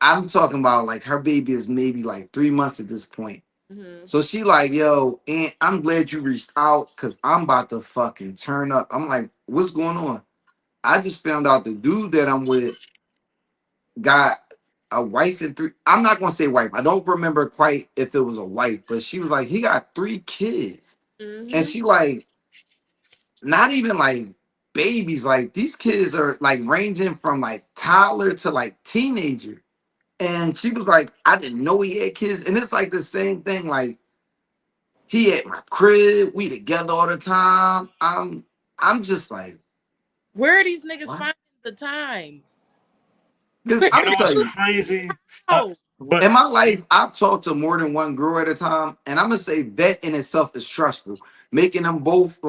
I'm talking about like her baby is maybe like 3 months at this point. Mm-hmm. So she like, yo, and I'm glad you reached out because I'm about to fucking turn up. I'm like, what's going on? I just found out the dude that I'm with got a wife and three. I'm not gonna say wife. I don't remember quite if it was a wife, but she was like, he got 3 kids. And Mm-hmm. she like, not even like babies. Like these kids are like ranging from like toddler to like teenager. And she was like, I didn't know he had kids. And it's like the same thing. Like he at my crib, we together all the time. I'm just like, Where are these niggas what? finding the time? Because Where I'm You know gonna tell what's you, crazy? oh, But in my life, I've talked to more than one girl at a time, and I'm gonna say that in itself is stressful. Making them both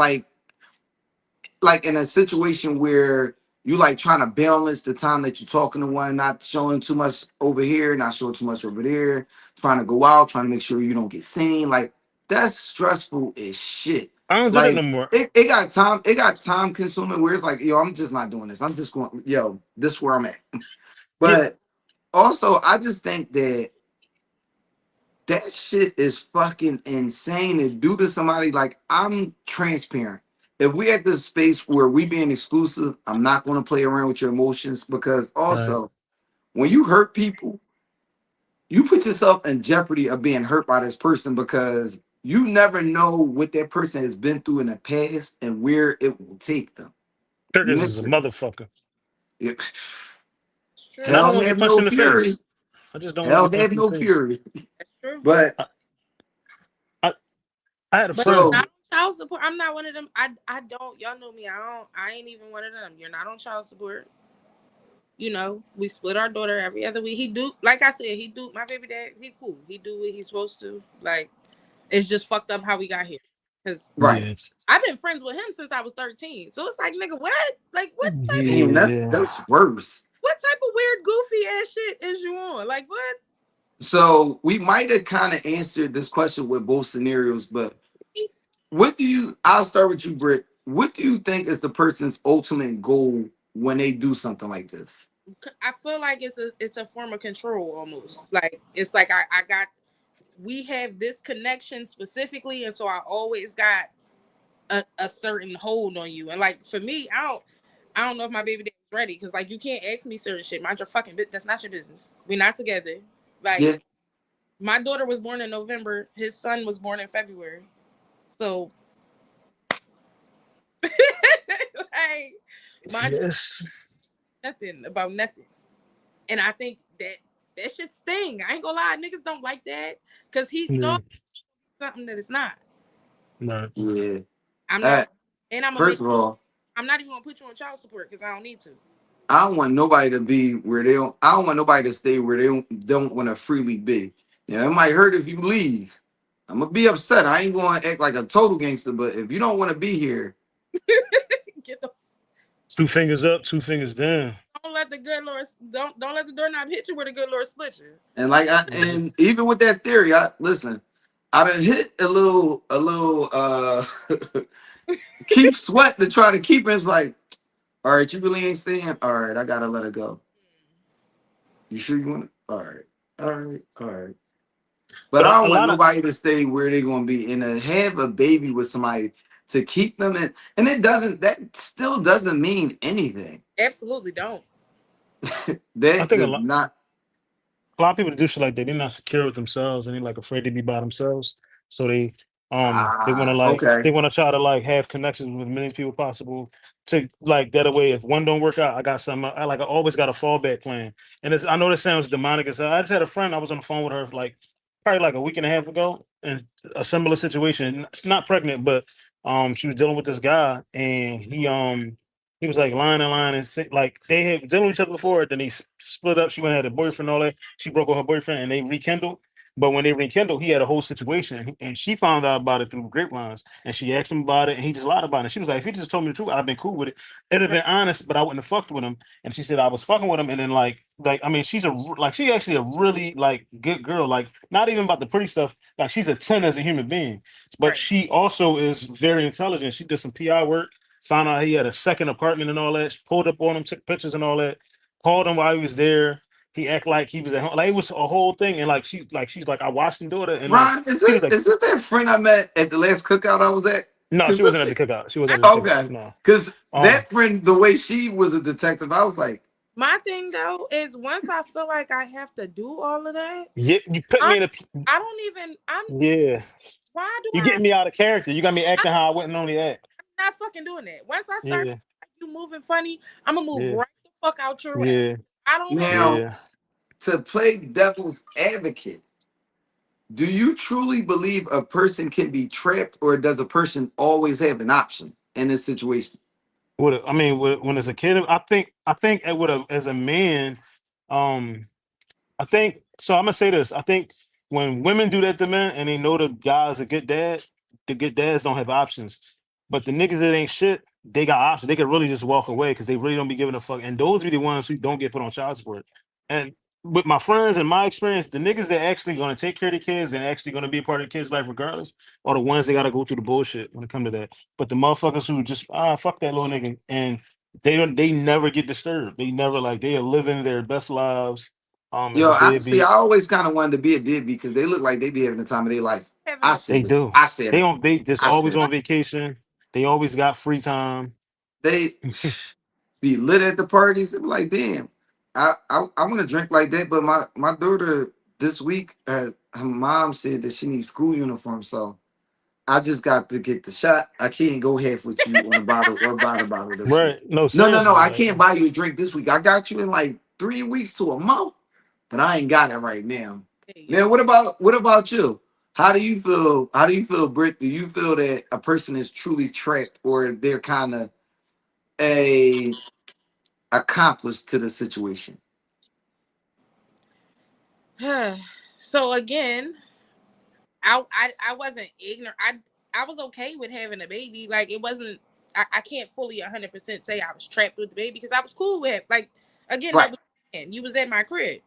like in a situation where you like trying to balance the time that you're talking to one, not showing too much over here, not showing too much over there, trying to go out, trying to make sure you don't get seen. Like that's stressful as shit. I don't do that no Like more. it got time consuming where it's like, yo, I'm just not doing this. I'm just going, yo, this is where I'm at. Yeah, But also, I just think that that shit is fucking insane to do to somebody. Like I'm transparent. If we at this space where we being exclusive, I'm not going to play around with your emotions because right. also when you hurt people, you put yourself in jeopardy of being hurt by this person because you never know what that person has been through in the past and where it will take them. You Triggers is a mentioned motherfucker. it. it's And I true. don't Hell want to have get punched no in the fury. face. I just don't want to Hell get punched have in the no face. fury. That's true. But I, I had a But you're friend. so not on child support. I'm not one of them. I don't. Y'all know me. I ain't even one of them. You're not on child support. You know, we split our daughter every other week. He do, like I said, he do. My baby dad, he cool. He do what he's supposed to. Like, it's just fucked up how we got here. Cause right. Yeah. I've been friends with him since I was 13. So it's like, nigga, what? Like, Damn, Yeah. that's worse. what type of weird, goofy ass shit is you on? Like, what? So we might have kind of answered this question with both scenarios, but what do you? I'll start with you, Britt. What do you think is the person's ultimate goal when they do something like this? I feel like it's a form of control almost. Like it's like I got we have this connection specifically, and so I always got a certain hold on you. And like for me, I don't know if my baby dad's ready because like you can't ask me certain shit. Mind your fucking that's not your business. We're not together. Like Yeah, my daughter was born in November. His son was born in February. So like mind you, Yes. nothing about nothing. And I think that shit sting. I ain't gonna lie, niggas don't like that because he Yeah. thought something that it's not. Right. yeah. I'm Uh, not, and I'm gonna First make. of all, I'm not even gonna put you on child support because I don't need to. I don't want nobody to be where they don't. I don't want nobody to stay where they don't want to freely be. Yeah, it might hurt if you leave. I'm gonna be upset. I ain't gonna act like a total gangster, but if you don't want to be here, Get the. 2 fingers up, 2 fingers down. Don't let the good Lord. Don't let the doorknob hit you where the good Lord split you. and like Mhm. and even with that theory, I listen. I done hit a little keep sweat to try to keep it. It's like, all right, you really ain't staying. All right, I gotta let it go. You sure you want it? All right, all right, all right. But But I a don't want lot of nobody to stay where they're gonna be and to have a baby with somebody to keep them in. And it doesn't. That still doesn't mean anything. Absolutely don't. I That think does not. a lot of people do shit like that. They're not secure with themselves and they're like afraid to be by themselves. So they want to Okay. they want to try to like have connections with many people possible to like that way. If one don't work out, I got some. I always got a fallback plan. And I know this sounds demonic as hell. I just had a friend. I was on the phone with her for like probably like a week and a half ago, and a similar situation. Not pregnant, but she was dealing with this guy, and he was like lying and lying and like they had dealing with each other before. Then split up. She went and had a boyfriend, all that. She broke with her boyfriend, and they rekindled. But when they rekindled, he had a whole situation, and she found out about it through grapevines, and she asked him about it, and he just lied about it. She was like, "If he just told me the truth, I'd have been cool with it. It'd have been honest, but I wouldn't have fucked with him." And she said, "I was fucking with him, and then like I mean, she actually a really like good girl. Like not even about the pretty stuff. Like she's a 10 as a human being, but Right. she also is very intelligent. She did some PR work, found out he had a second apartment and all that. She pulled up on him, took pictures and all that, called him while he was there. He act like he was at home. Like it was a whole thing. And she's like, I watched him do it. And like Ron, she was like, is it that friend I met at the last cookout I was at? no, she wasn't at the cookout. She wasn't at the cookout. Okay, No. because Um, that friend, the way she was a detective, I was like, My thing though is once I feel like I have to do all of that, yeah, you put me in a I don't even. yeah. Why do You I? getting me out of character. You got me acting how I wouldn't normally act. I'm not fucking doing that. Once I start Yeah, feeling like you moving funny, I'm gonna move yeah, right the fuck out your way. yeah, I don't have. now yeah. to play devil's advocate. Do you truly believe a person can be trapped, or does a person always have an option in this situation? I mean, when as a kid, I think as a man, um, I think so. I'm gonna say this. I think when women do that to men and they know the guy's a good dad, the good dads don't have options. But the niggas that ain't shit, they got options. They could really just walk away because they really don't be giving a fuck. And those be the ones who don't get put on child support. And with my friends and my experience, the niggas that actually gonna take care of the kids and actually gonna be a part of the kids' life regardless are the ones that gotta go through the bullshit when it come to that. But the motherfuckers who just fuck that little nigga and they never get disturbed. They never like they are living their best lives as Yo, a honestly, I deadbeat. always kind of wanted to be a deadbeat because they look like they be having the time of their life. Having I the They said it. do. I said it. They just I always said it. on vacation. They always got free time. They be lit at the parties. They be like, damn, I want to drink like that. But my daughter this week, her mom said that she needs school uniform, so I just got to get the shot. I can't go half with you on a bottle or bottle this week. Right. No, No. seriously. I Like can't buy you a drink this week. I got you in like 3 weeks to a month, but I ain't got it right now. There you Now, go. what about you? How do you feel? How do you feel, Britt? Do you feel that a person is truly trapped, or they're kind of a accomplished to the situation? So again, I wasn't ignorant. I was okay with having a baby. Like it wasn't. I can't fully 100% say I was trapped with the baby because I was cool with it. Like again, that Right. was you was at my crib.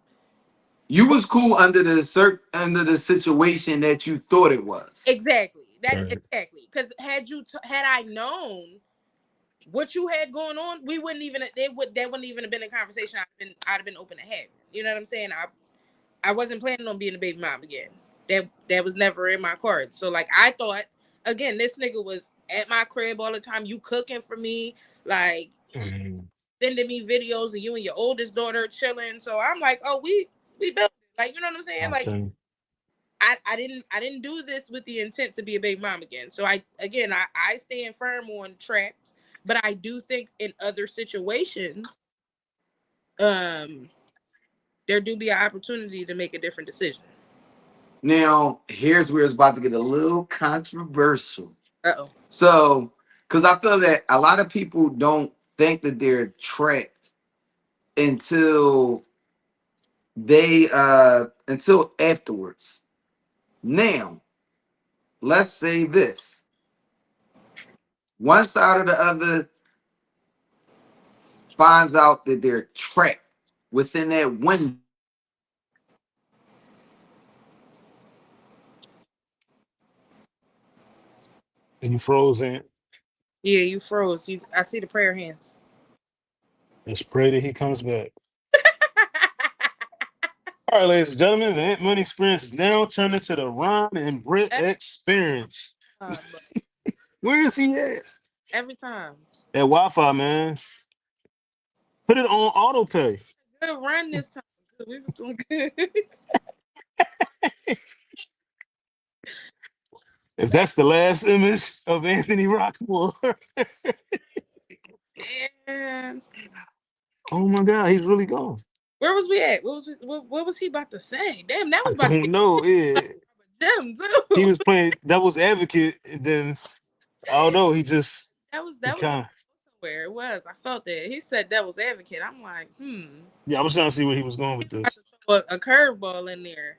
You was cool under under the situation that you thought it was. Exactly. That right. exactly. Because had I known what you had going on, we wouldn't even that wouldn't even have been a conversation I'd have been open to having. You know what I'm saying? I wasn't planning on being a baby mom again. That was never in my cards. So like I thought again, this nigga was at my crib all the time. You cooking for me, like Mhm. sending me videos of you and your oldest daughter chilling. So I'm like, oh, we built it. Like you know what I'm saying? Like Okay. I didn't do this with the intent to be a baby mom again. So I stand firm on trapped, but I do think in other situations, there do be an opportunity to make a different decision. Now, here's where it's about to get a little controversial. Uh-oh. So, because I feel that a lot of people don't think that they're trapped until until afterwards. Now, let's say this. One side or the other finds out that they're trapped within that window. And you frozen. Yeah, you froze. I see the prayer hands. Let's pray that he comes back. All right, ladies and gentlemen, the Ant Money experience is now turned into the Ron and Brit experience. But Where is he at? every time. That Wi-Fi, man. Put it on auto pay. Good run this time. We was doing good. If that's the last image of Anthony Rockmore. And Oh my God, he's really gone. where was we at? What was he about to say? Damn, that I was about to don't be know. Yeah. gem He too. was playing devil's advocate, and then I don't know, he That was kind of somewhere. It was. I felt that. He said devil's advocate. I'm like, yeah, I was trying to see where he was going with about this. to throw a curveball in there.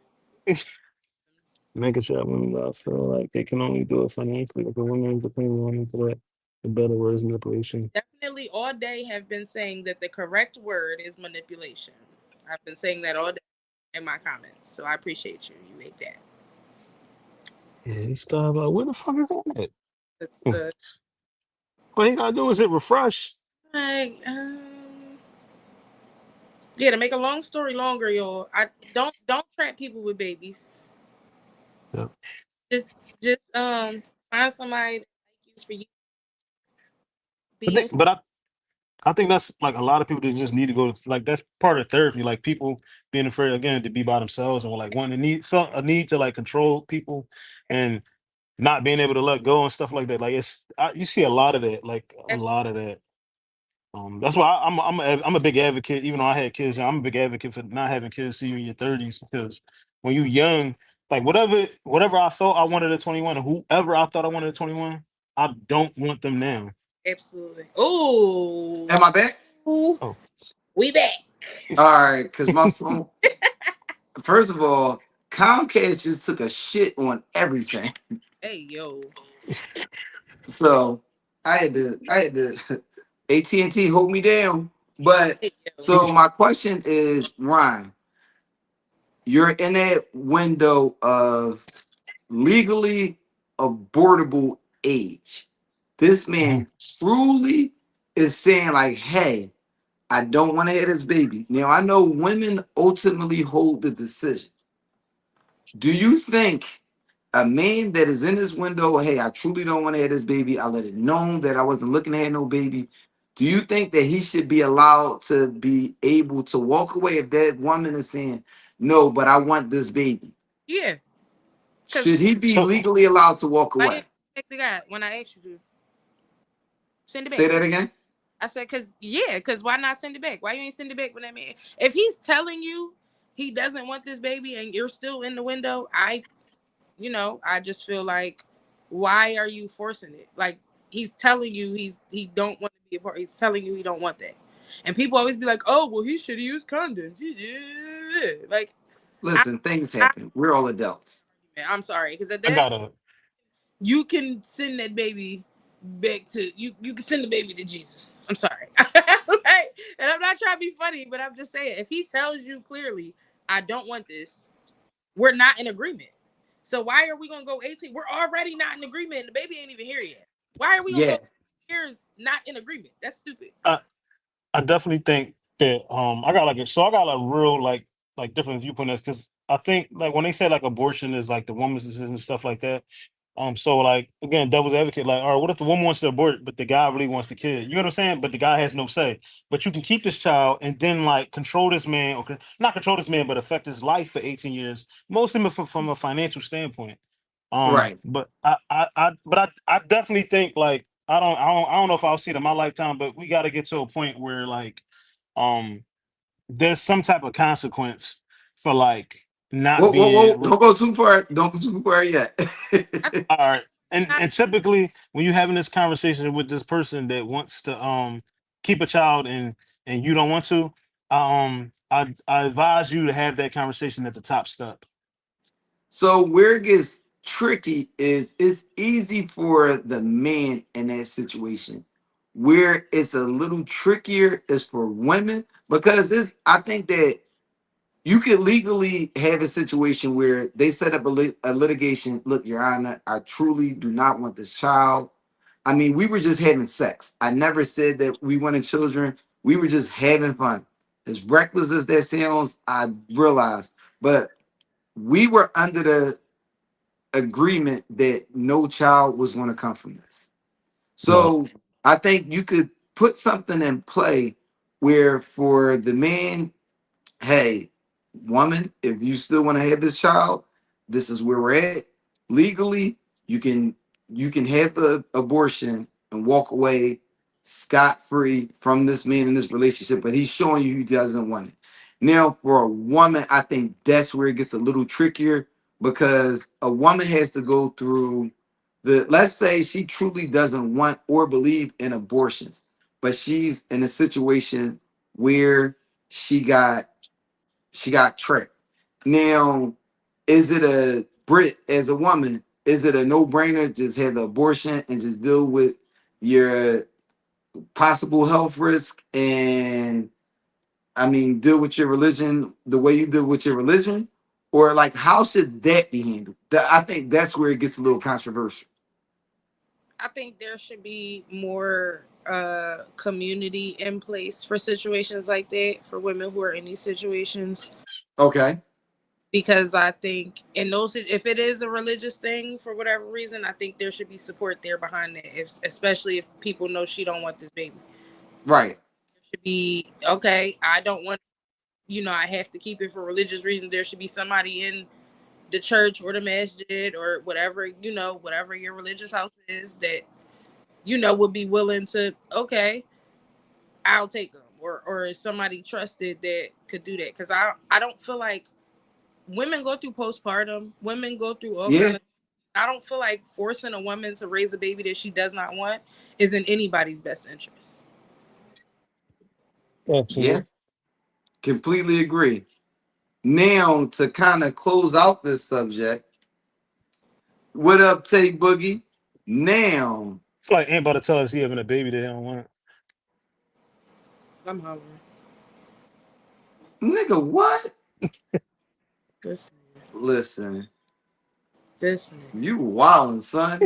making sure that women feel like they can only do it financially. Like the women depending on for that, the better word is manipulation. Definitely all day have been saying that the correct word is manipulation. I've been saying that all day in my comments. So I appreciate you. You ate that. Yeah, he started like, where the fuck is that? That's Hmm. All you gotta do is hit refresh. like yeah, to make a long story longer, y'all. I don't trap people with babies. Yeah. Just just find somebody that like you for you. Be I think, yourself. but I think that's like a lot of people that just need to go to, like that's part of therapy. Like people being afraid again to be by themselves and like wanting to need some a need to like control people and not being able to let go and stuff like that. Like you see a lot of that, like a lot of that. That's why I'm a big advocate. Even though I had kids, I'm a big advocate for not having kids till you're in your 30s because when you're young, like whatever I thought I wanted at 21, or whoever I thought I wanted at 21, I don't want them now. Absolutely. Ooh. Am I back? Oh, We back. All right, because my phone. First of all, Comcast just took a shit on everything, Hey yo. so I had to AT&T hold me down. But Hey yo. so my question is, Ryan, you're in that window of legally abortable age. This mhm. man truly is saying, like, hey, I don't want to have this baby. Now, I know women ultimately hold the decision. Do you think a man that is in this window, hey, I truly don't want to have this baby, I let it known that I wasn't looking to have no baby, do you think that he should be allowed to be able to walk away if that woman is saying, no, but I want this baby? Yeah. Cause Should he be So legally allowed to walk why you away? ain't take the guy when I asked you to send it Say back? that again. I said, cause why not send it back? Why you ain't send it back when that man? If he's telling you he doesn't want this baby and you're still in the window, I just feel like, why are you forcing it? Like he's telling you he don't want to be a part. He's telling you he don't want that, and people always be like, oh well, he should have used condoms. Like I, Listen, things I, happen. We're all adults. I'm sorry, because at I that gotta you can send that baby back to you. You can send the baby to Jesus. I'm sorry, right? And I'm not trying to be funny, but I'm just saying if he tells you clearly, I don't want this, we're not in agreement. So why are we gonna go 18? We're already not in agreement. The baby ain't even here yet. Why are we gonna Yeah. go years not in agreement? That's stupid. I, I definitely think that I got a real like different viewpoint because I think like when they say like abortion is like the woman's decision and stuff like that. So like again, devil's advocate, like, all right, what if the woman wants to abort, but the guy really wants the kid? You know what I'm saying? But the guy has no say. But you can keep this child and then like control this man, or not control this man, but affect his life for 18 years, mostly from a financial standpoint. Right. But I definitely think like I don't know if I'll see it in my lifetime, but we got to get to a point where like um there's some type of consequence for like not Whoa, whoa, whoa. being Don't go too far. Don't go too far yet. I, all right. I, And typically when you're having this conversation with this person that wants to keep a child and you don't want to, I advise you to have that conversation at the top step. So where it gets tricky is it's easy for the man in that situation. Where it's a little trickier is for women because it's I think that you could legally have a situation where they set up a litigation. Look, Your Honor, I truly do not want this child. I mean, we were just having sex. I never said that we wanted children. We were just having fun. As reckless as that sounds, I realize, but we were under the agreement that no child was going to come from this. Right. So I think you could put something in play where for the man, hey, woman, if you still want to have this child, this is where we're at. Legally, you can you can have the abortion and walk away scot free from this man in this relationship, but he's showing you he doesn't want it. Now, for a woman, I think that's where it gets a little trickier because a woman has to go through let's say she truly doesn't want or believe in abortions, but she's in a situation where she got she got tricked. Now, is it a Britt, as a woman, is it a no-brainer? Just have the abortion and just deal with your possible health risk and I mean deal with your religion the way you deal with your religion? Or like how should that be handled? I think that's where it gets a little controversial. I think there should be more community in place for situations like that for women who are in these situations. Okay. Because I think in those, if it is a religious thing for whatever reason, I think there should be support there behind that. Especially if people know she don't want this baby, Right. there should be okay. I don't want, I have to keep it for religious reasons. There should be somebody in the church or the masjid or whatever whatever your religious house is that would be willing to I'll take them or somebody trusted that could do that because I don't feel like women go through postpartum. Women go through all Yeah. kind of. I don't feel like forcing a woman to raise a baby that she does not want is in anybody's best interest. Yeah. Absolutely. Completely agree. Now to kind of close out this subject, what up, Tay Boogie? Now, It's like ain't about to tell us he having a baby that he don't want. I'm hungry. nigga, what? This Listen, this you wildin', son.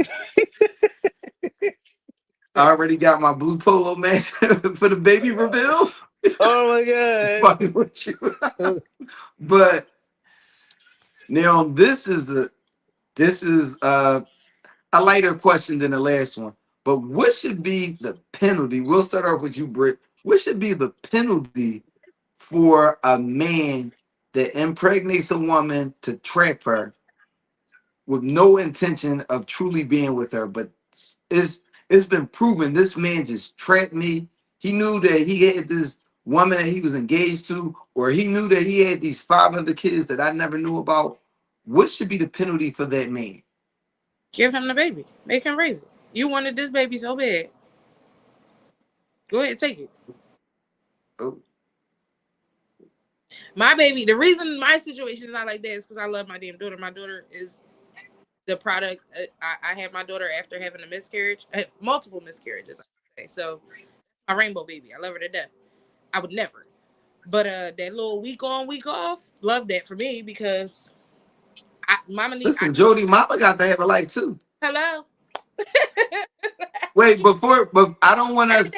I already got my blue polo match for the baby reveal. Oh my god. Fucking with you. But now this is a lighter question than the last one. But what should be the penalty? We'll start off with you, Britt. What should be the penalty for a man that impregnates a woman to trap her with no intention of truly being with her? But it's been proven this man just trapped me. He knew that he had this woman that he was engaged to, or he knew that he had these 5 other kids that I never knew about. What should be the penalty for that man? Give him the baby. Make him raise it. You wanted this baby so bad. Go ahead, take it. Oh. My baby. The reason my situation is not like that is because I love my damn daughter. My daughter is the product. I had my daughter after having a miscarriage, multiple miscarriages. I say. So my rainbow baby. I love her to death. I would never. But that little week on, week off, love that for me because mama need. Listen, Jody, mama got to have a life too. Hello. Wait, but I don't want us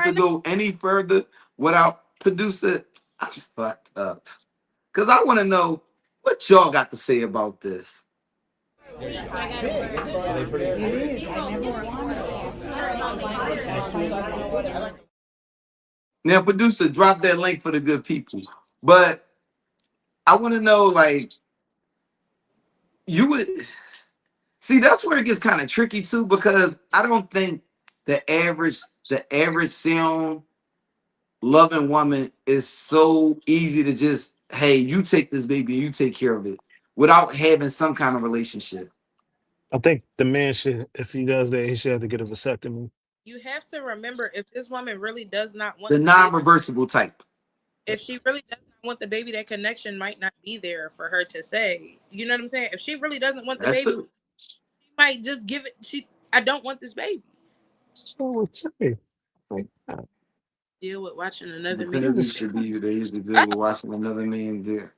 to go any further without producer. I fucked up. Cause I want to know what y'all got to say about this. Now, producer, drop that link for the good people. But I want to know, like, you would see that's where it gets kind of tricky too, because I don't think the average sound loving woman is so easy to just, hey, you take this baby and you take care of it without having some kind of relationship. I think the man should, if he does that, he should have to get a vasectomy. You have to remember if this woman really does not want The the baby, non-reversible type. if she really does not want the baby, that connection might not be there for her to say. You know what I'm saying? If she really doesn't want the That's baby, it. she might just give it. I don't want this baby. So it's okay. Like, Deal with watching The another man. penalty should be you. They used to do with watching another man do.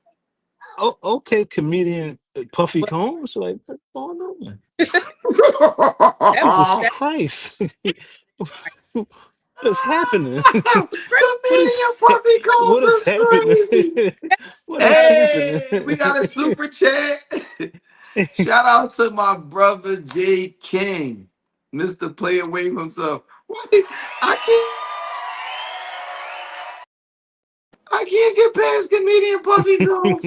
oh, okay, comedian Puffy Combs. Like, what's going on? Jesus Christ. What is happening? Comedian Puppy Combs What is is crazy. happening? What is Hey, happening? we got a super chat. Shout out to my brother Jay King, Mr. Play Away himself. Wait, I can't get past comedian Puffy Combs.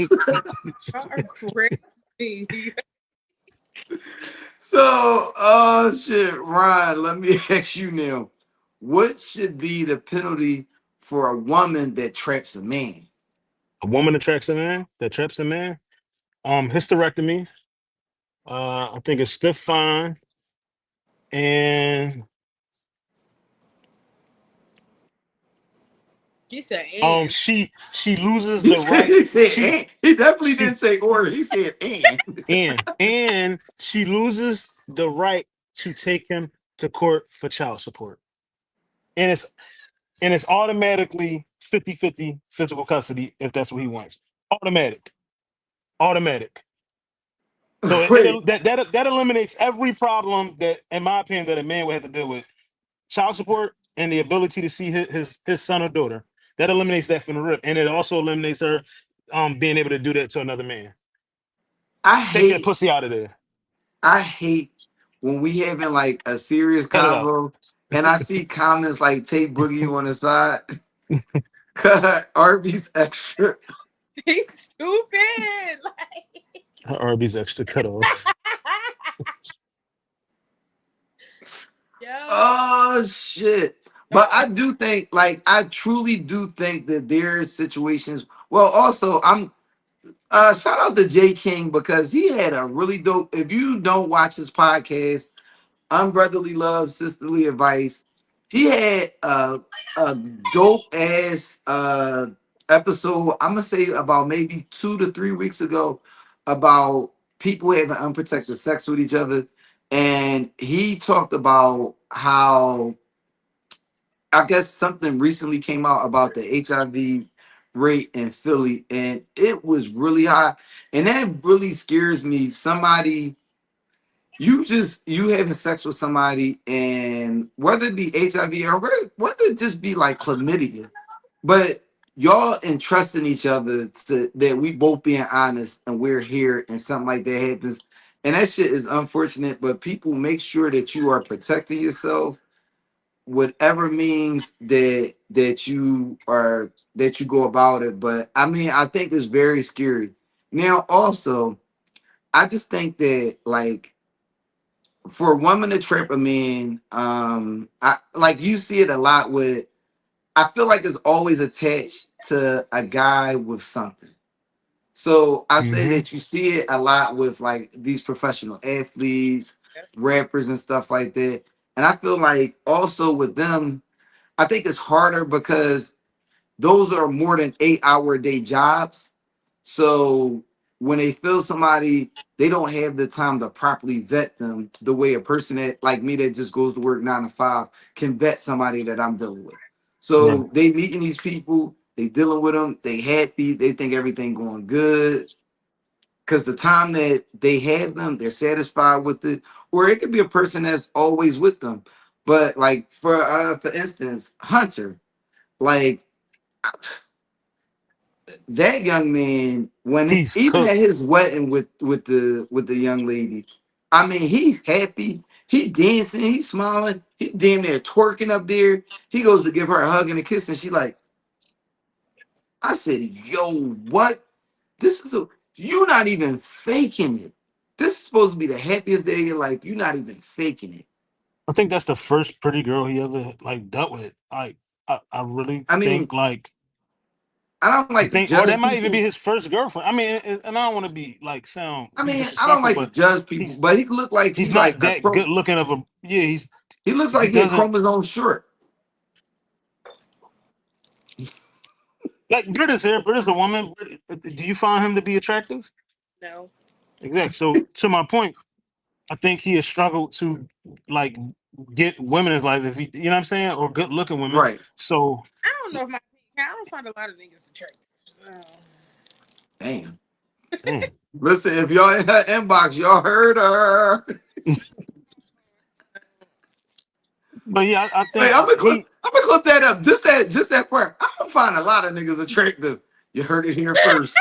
Y'all are crazy. So, shit, Ryan, let me ask you now. What should be the penalty for a woman that traps a man? A woman attracts a man. That traps a man. Hysterectomy. I think it's stiff fine. And He said, and She loses He the said, right. he said, She and. He definitely she didn't say or. He said, and. and she loses the right to take him to court for child support. And it's automatically 50-50 physical custody if that's what he wants. Automatic. Automatic. So Wait, that eliminates every problem that, in my opinion, that a man would have to deal with. Child support and the ability to see his son or daughter. That eliminates that from the rip. And it also eliminates her being able to do that to another man. I Take that hate, pussy out of there. I hate when we having like a serious Cut it out. convo and I see comments like take Boogie on the side, cut Arby's extra. he's stupid. Like, Her Arby's extra cut off. yo. Oh shit. But I do think, like, I truly do think that there's situations. Well, also, I'm shout out to Jay King because he had a really dope. If you don't watch his podcast, Unbrotherly Love, Sisterly Advice, he had a dope ass episode. I'm gonna say about maybe 2 to 3 weeks ago about people having unprotected sex with each other, and he talked about how I guess something recently came out about the HIV rate in Philly, and it was really high, and that really scares me. Somebody you having sex with somebody, and whether it be HIV or whether it just be like chlamydia, but y'all entrusting each other to that we both being honest and we're here and something like that happens. And that shit is unfortunate, but people make sure that you are protecting yourself, whatever means that you go about it. But I mean, I think it's very scary. Now, also, I just think that like for a woman to trap a man, I like you see it a lot with. I feel like it's always attached to a guy with something. So I say Mm-hmm. that you see it a lot with like these professional athletes, rappers, and stuff like that. And I feel like also with them, I think it's harder because those are more than 8 hour a day jobs. So when they feel somebody, they don't have the time to properly vet them the way a person that like me that just goes to work 9 to 5 can vet somebody that I'm dealing with. Right. So they meeting these people, they dealing with them, they happy, they think everything going good. Cause the time that they have them, they're satisfied with it. Or it could be a person that's always with them. But like for instance, Hunter, like that young man He's even at cooked. his wedding with the young lady, I mean he happy, he dancing, he smiling, he damn near twerking up there. He goes to give her a hug and a kiss, and she like, I said, yo, what? This is a you not even faking it. This is supposed to be the happiest day of your life. You're not even faking it. I think that's the first pretty girl he ever like dealt with. Like I really I mean, think like I don't I like to think or that judge might even be people. his first girlfriend. I mean, and I don't want to be like I be mean, I don't disrespectful, like to but judge people, he's but he looked like he's he like not a that pro. good looking of a yeah. He looks He like he a doesn't chromosome short. like Britta's here. Britta's a woman. Do you find him to be attractive? No. Exactly. So to my point, I think he has struggled to like get women in his life if he, you know what I'm saying, or good looking women. Right. So I don't know if I don't find a lot of niggas attractive. Damn. damn. Listen, if y'all in her inbox, y'all heard her. But yeah, I Wait, think he I'm gonna clip that up. Just that part. I don't find a lot of niggas attractive. You heard it here first.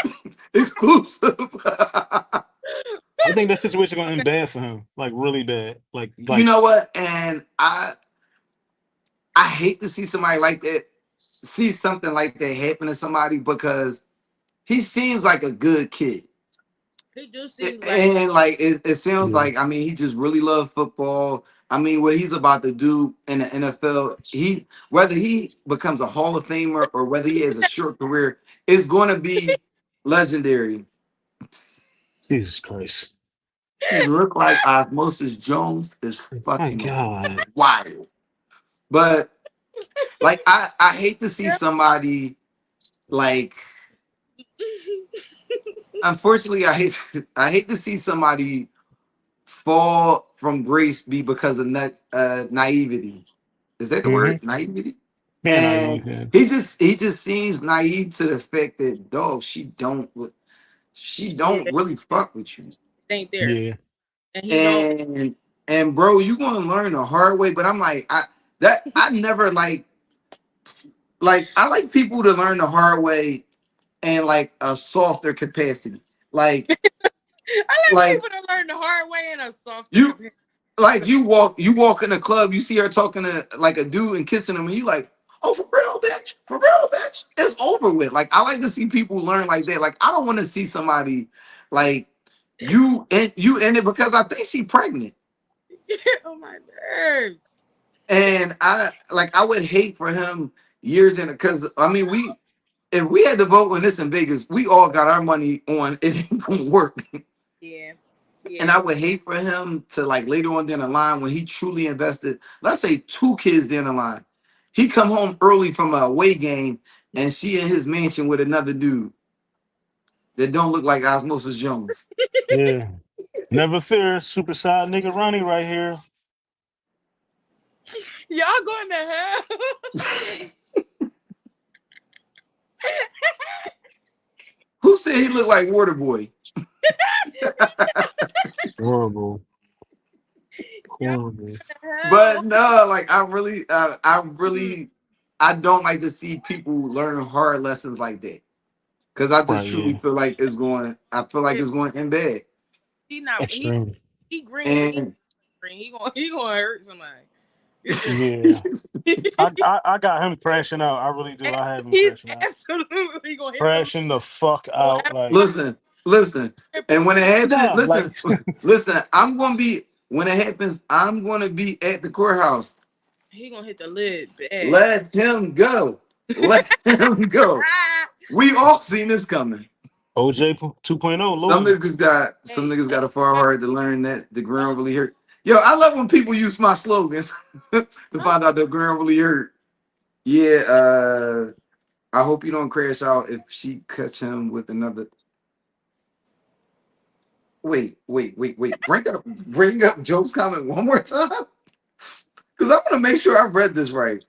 Exclusive. I think that situation gonna end bad for him, like really bad. You know what? And I hate to see somebody like that, see something like that happen to somebody because he seems like a good kid. He do seem like And like it sounds yeah. like I mean he just really loves football. I mean what he's about to do in the NFL, he whether he becomes a Hall of Famer or whether he has a short career, is going to be legendary. Jesus Christ. He looked like Osmosis Jones is My fucking God. wild. But Like I hate to see somebody like. Unfortunately, I hate to see somebody fall from grace be because of naivety. Is that the Mm-hmm. word? Naivety? Yeah, naive. And Yeah. he just seems naive to the fact that dog, she Yeah, don't really fuck with you. it ain't there, Yeah. and he don't. And bro, you gonna learn the hard way. But I'm like, I never like I like people to learn the hard way and like a softer capacity. I like Like people to learn the hard way in a softer you comparison. like you walk in a club, you see her talking to like a dude and kissing him, and you like, oh, for real, bitch. It's over with. Like I like to see people learn like that. Like I don't want to see somebody like you in it because I think she pregnant. Oh my nerves. And I would hate for him years in it because I mean if we had to vote on this in Vegas, we all got our money on it ain't gonna work. Yeah, And yeah. I would hate for him to like later on down the line when he truly invested, let's say 2 kids down the line. He come home early from a away game and she in his mansion with another dude that don't look like Osmosis Jones. Yeah. Never fear, super side nigga Ronnie right here. Y'all going to hell. Who said he looked like Waterboy? Horrible. Y'all Horrible. going to hell. But no, like Mm, I don't like to see people learn hard lessons like that. Cause I just Right, truly yeah. feel like I feel like it's going to end bad. he not Extreme. he green, but And he gonna hurt somebody. He gonna. Yeah. I got him crashing out. I really do. I have him He's crashing out. absolutely gonna hit the Crashing the fuck will out. Like, listen. And when it happens, nah, like listen, when it happens, I'm gonna be at the courthouse. he gonna hit the lid bad. Let him go. Let him go. We all seen this coming. OJ 2.0 Some loaded. niggas got some Hey, niggas got a far hard to learn that the ground really hurt. Yo, I love when people use my slogans to find out the ground really hurt. Yeah, I hope you don't crash out if she catch him with another. Wait. Bring up Joe's comment one more time. Because I want to make sure I read this right.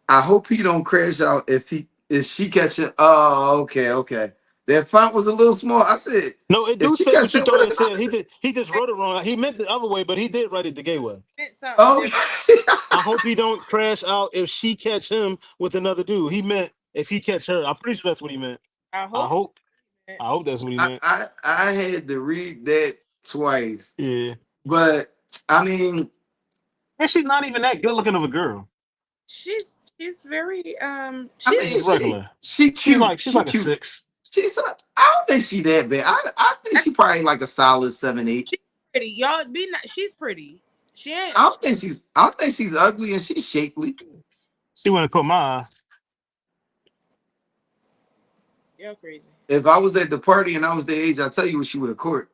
I hope he don't crash out if she catch him. Oh, okay. That font was a little small. I said, No, it if do she say catch what you him thought with it said. another. He just wrote it wrong. He meant the other way, but he did write it the gay way. meant something Oh, different. I hope he don't crash out if she catch him with another dude. He meant if he catch her. I'm pretty sure that's what he meant. I I hope. hope. I hope that's what he I, meant. I I had to read that twice. Yeah. But I mean, And she's not even that good looking of a girl. She's very I she's mean, She's regular. she cute. She's She like a cute. 6. I don't think she that bad. I think she probably like a solid 7, 8. she's pretty. Y'all be not. She's pretty. She ain't. I don't think she's ugly and she's shapely. She wouldn't caught my eye. Y'all crazy. If I was at the party and I was the age, I'll tell you what she would have court.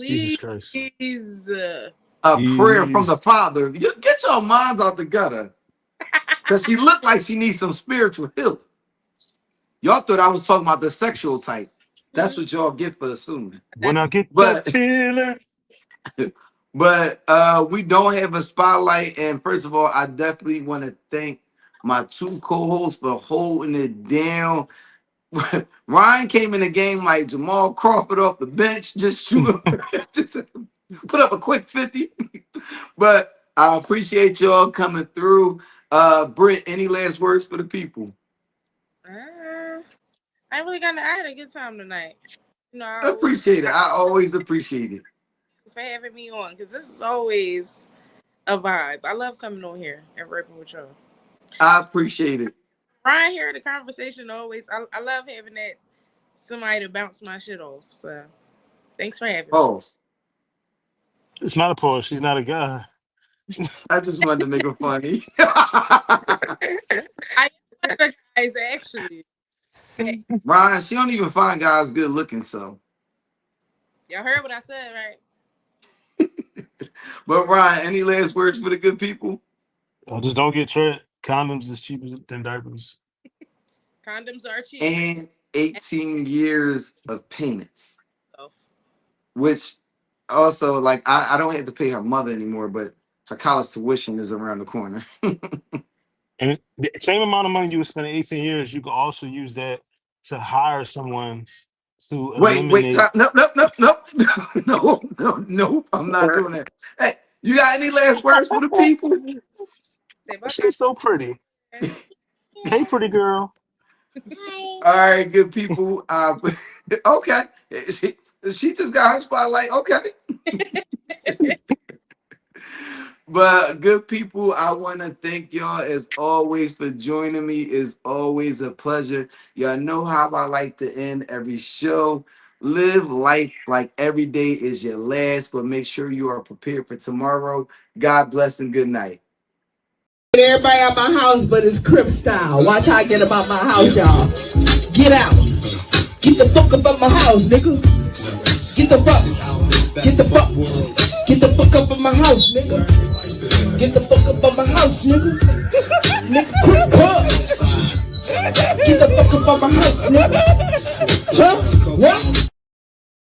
Jesus Please. Christ. A prayer from the Jeez. Father. Get your minds out the gutter. Because she looked like she needs some spiritual healing. Y'all thought I was talking about the sexual type. That's what y'all get for assuming. When I get that But feeling. we don't have a spotlight. And first of all, I definitely want to thank my 2 co-hosts for holding it down. Ryan came in the game like Jamal Crawford off the bench, just shoot just put up a quick 50. But I appreciate y'all coming through. Britt, any last words for the people? I really got. I had a good time tonight. You know, I always Appreciate it. I always appreciate it. for having me on because this is always a vibe. I love coming on here and rapping with y'all. I appreciate it. Ryan here, the conversation always. I love having that somebody to bounce my shit off. So thanks for having me. Pause. It's not a pause. She's not a guy. I just wanted to make it funny. I am one of the guys actually. Ryan, she don't even find guys good looking, so. Y'all heard what I said, right? But Ryan, any last words for the good people? Just don't get tricked. Condoms is cheaper than diapers. Condoms are cheap. And 18 years of payments. So, Which also, like, I don't have to pay her mother anymore, but her college tuition is around the corner. And the same amount of money you would spend in 18 years, you could also use that to hire someone to Wait, eliminate. no, no, I'm not doing that. Hey, you got any last words for the people? say bye. She's so pretty. Hey, pretty girl. All right, good people. Okay, she just got her spotlight. Okay. But good people, I want to thank y'all as always for joining me. It's always a pleasure. Y'all know how I like to end every show. Live life like every day is your last, but make sure you are prepared for tomorrow. God bless and good night. Everybody at my house, but it's Crip style. Watch how I get about my house, y'all. Get out. Get the fuck up my house, nigga. Get the fuck. Get the fuck. Get the fuck up my house, nigga. Get the fuck up my house, nigga. Nigga, quick call. Get the fuck up my house, nigga. Huh? What?